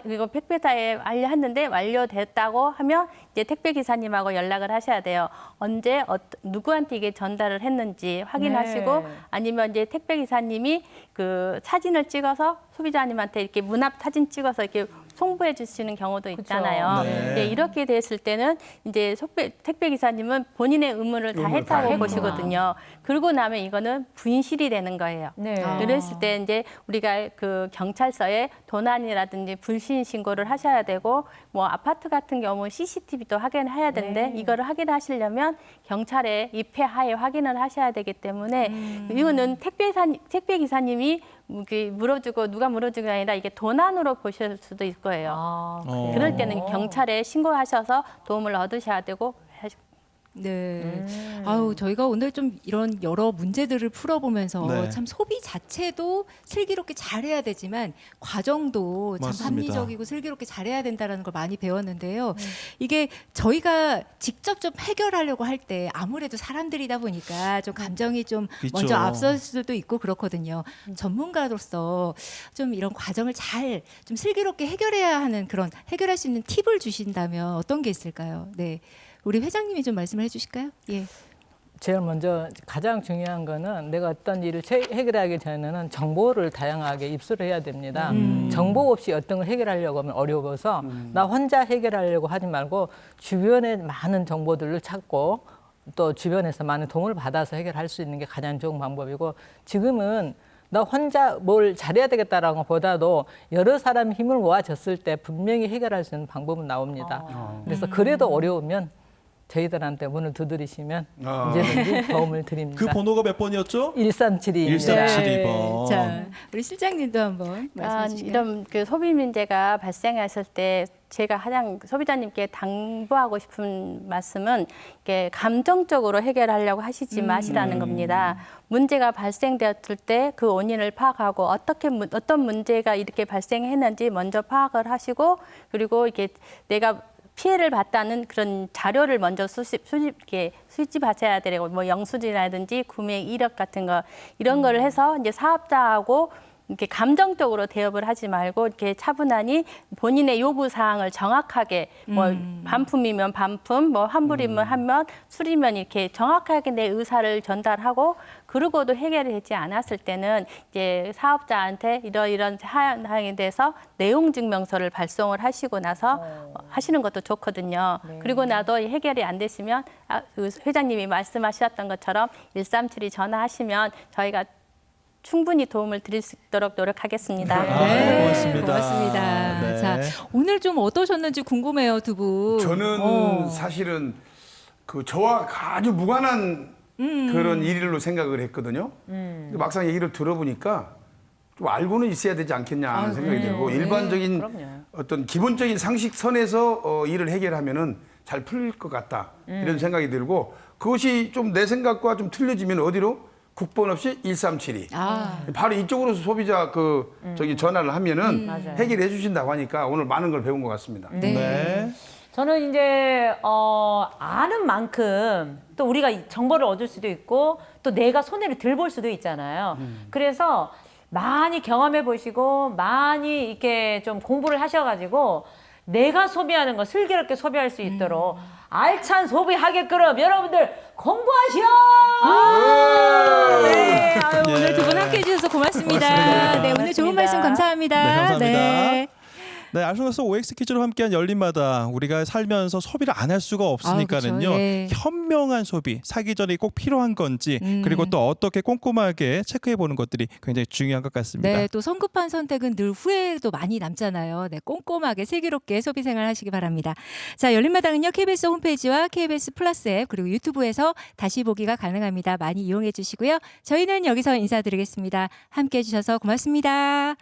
그리고 택배사에 완료했는데 완료됐다고 하면 이제 택배 기사님하고 연락을 하셔야 돼요. 언제 누구한테 이게 전달을 했는지 확인하시고 네. 아니면 이제 택배 기사님이 그 사진을 찍어서 소비자님한테 이렇게 문합 사진 찍어서 이렇게 송부해 주시는 경우도 있잖아요. 네. 네, 이렇게 됐을 때는 이제 택배 기사님은 본인의 의무를 다 했다고 보시거든요. 그러고 나면 이거는 분실이 되는 거예요. 네. 그랬을 때 이제 우리가 그 경찰서에 도난이라든지 불신 신고를 하셔야 되고 뭐 아파트 같은 경우는 CCTV도 확인해야 되는데 이거를 확인하시려면 경찰에 입회하에 확인을 하셔야 되기 때문에 이거는 택배 기사님이 물어주고 누가 물어주는 게 아니라 이게 도난으로 보실 수도 있을 거예요. 아, 어. 그럴 때는 경찰에 신고하셔서 도움을 얻으셔야 되고 네. 아우, 저희가 오늘 좀 이런 여러 문제들을 풀어보면서 네. 참 소비 자체도 슬기롭게 잘해야 되지만 과정도 참 맞습니다. 합리적이고 슬기롭게 잘해야 된다는 걸 많이 배웠는데요. 이게 저희가 직접 좀 해결하려고 할 때 아무래도 사람들이다 보니까 좀 감정이 좀 있죠. 먼저 앞설 수도 있고 그렇거든요. 전문가로서 좀 이런 과정을 잘 좀 슬기롭게 해결해야 하는 그런 해결할 수 있는 팁을 주신다면 어떤 게 있을까요? 네. 우리 회장님이 좀 말씀을 해주실까요? 예. 제일 먼저 가장 중요한 거는 내가 어떤 일을 해결하기 전에는 정보를 다양하게 입수를 해야 됩니다. 정보 없이 어떤 걸 해결하려고 하면 어려워서 나 혼자 해결하려고 하지 말고 주변에 많은 정보들을 찾고 또 주변에서 많은 도움을 받아서 해결할 수 있는 게 가장 좋은 방법이고 지금은 나 혼자 뭘 잘해야 되겠다라는 것보다도 여러 사람의 힘을 모아졌을 때 분명히 해결할 수 있는 방법은 나옵니다. 그래서 그래도 어려우면 저희들한테 문을 두드리시면 언제든지 도움을 드립니다. 그 번호가 몇 번이었죠? 1372. 1372번. 자, 우리 실장님도 한번 말씀해 주실까요? 이런 그 소비 문제가 발생했을 때 제가 가장 소비자님께 당부하고 싶은 말씀은 이게 감정적으로 해결하려고 하시지 마시라는 겁니다. 문제가 발생되었을 때 그 원인을 파악하고 어떤 문제가 이렇게 발생했는지 먼저 파악을 하시고 그리고 이게 내가 피해를 봤다는 그런 자료를 먼저 수집하셔야 되고 뭐 영수증이라든지 구매 이력 같은 거 이런 거를 해서 이제 사업자하고 이렇게 감정적으로 대업을 하지 말고 이렇게 차분하니 본인의 요구 사항을 정확하게 뭐 반품이면 반품, 뭐 환불이면 환불, 수리면 이렇게 정확하게 내 의사를 전달하고 그러고도 해결이 되지 않았을 때는 이제 사업자한테 이런 사항에 대해서 내용 증명서를 발송을 하시고 나서 하시는 것도 좋거든요. 그리고 나도 해결이 안 되시면 그 회장님이 말씀하셨던 것처럼 137이 전화하시면 저희가 충분히 도움을 드릴 수 있도록 노력하겠습니다. 네, 고맙습니다. 고맙습니다. 네. 자, 오늘 좀 어떠셨는지 궁금해요, 두 분. 저는 사실은 그 저와 아주 무관한 그런 일로 생각을 했거든요. 근데 막상 얘기를 들어보니까 좀 알고는 있어야 되지 않겠냐 하는 생각이 들고 일반적인 어떤 기본적인 상식선에서 일을 해결하면은 잘 풀릴 것 같다 이런 생각이 들고 그것이 좀 내 생각과 좀 틀려지면 어디로? 국번 없이 1372. 바로 이쪽으로 소비자 저기 전화를 하면은 해결해 주신다고 하니까 오늘 많은 걸 배운 것 같습니다. 네. 저는 이제 아는 만큼 또 우리가 정보를 얻을 수도 있고 또 내가 손해를 덜 볼 수도 있잖아요. 그래서 많이 경험해 보시고 많이 이렇게 좀 공부를 하셔가지고 내가 소비하는 거 슬기롭게 소비할 수 있도록 알찬 소비하게끔 여러분들 공부하시오! 네. 아유, 오늘 두 분 함께 해주셔서 고맙습니다. 고맙습니다. 네, 오늘 좋은 말씀 감사합니다. 네, 감사합니다. 네. 네, 알선에서 OX 퀴즈로 함께한 열린마다 우리가 살면서 소비를 안 할 수가 없으니까는요. 그렇죠. 예. 현명한 소비, 사기 전에 꼭 필요한 건지 그리고 또 어떻게 꼼꼼하게 체크해 보는 것들이 굉장히 중요한 것 같습니다. 네, 또 성급한 선택은 늘 후회도 많이 남잖아요. 네, 꼼꼼하게 슬기롭게 소비 생활 하시기 바랍니다. 자, 열린마당은요. KBS 홈페이지와 KBS 플러스 앱 그리고 유튜브에서 다시 보기가 가능합니다. 많이 이용해 주시고요. 저희는 여기서 인사드리겠습니다. 함께해 주셔서 고맙습니다.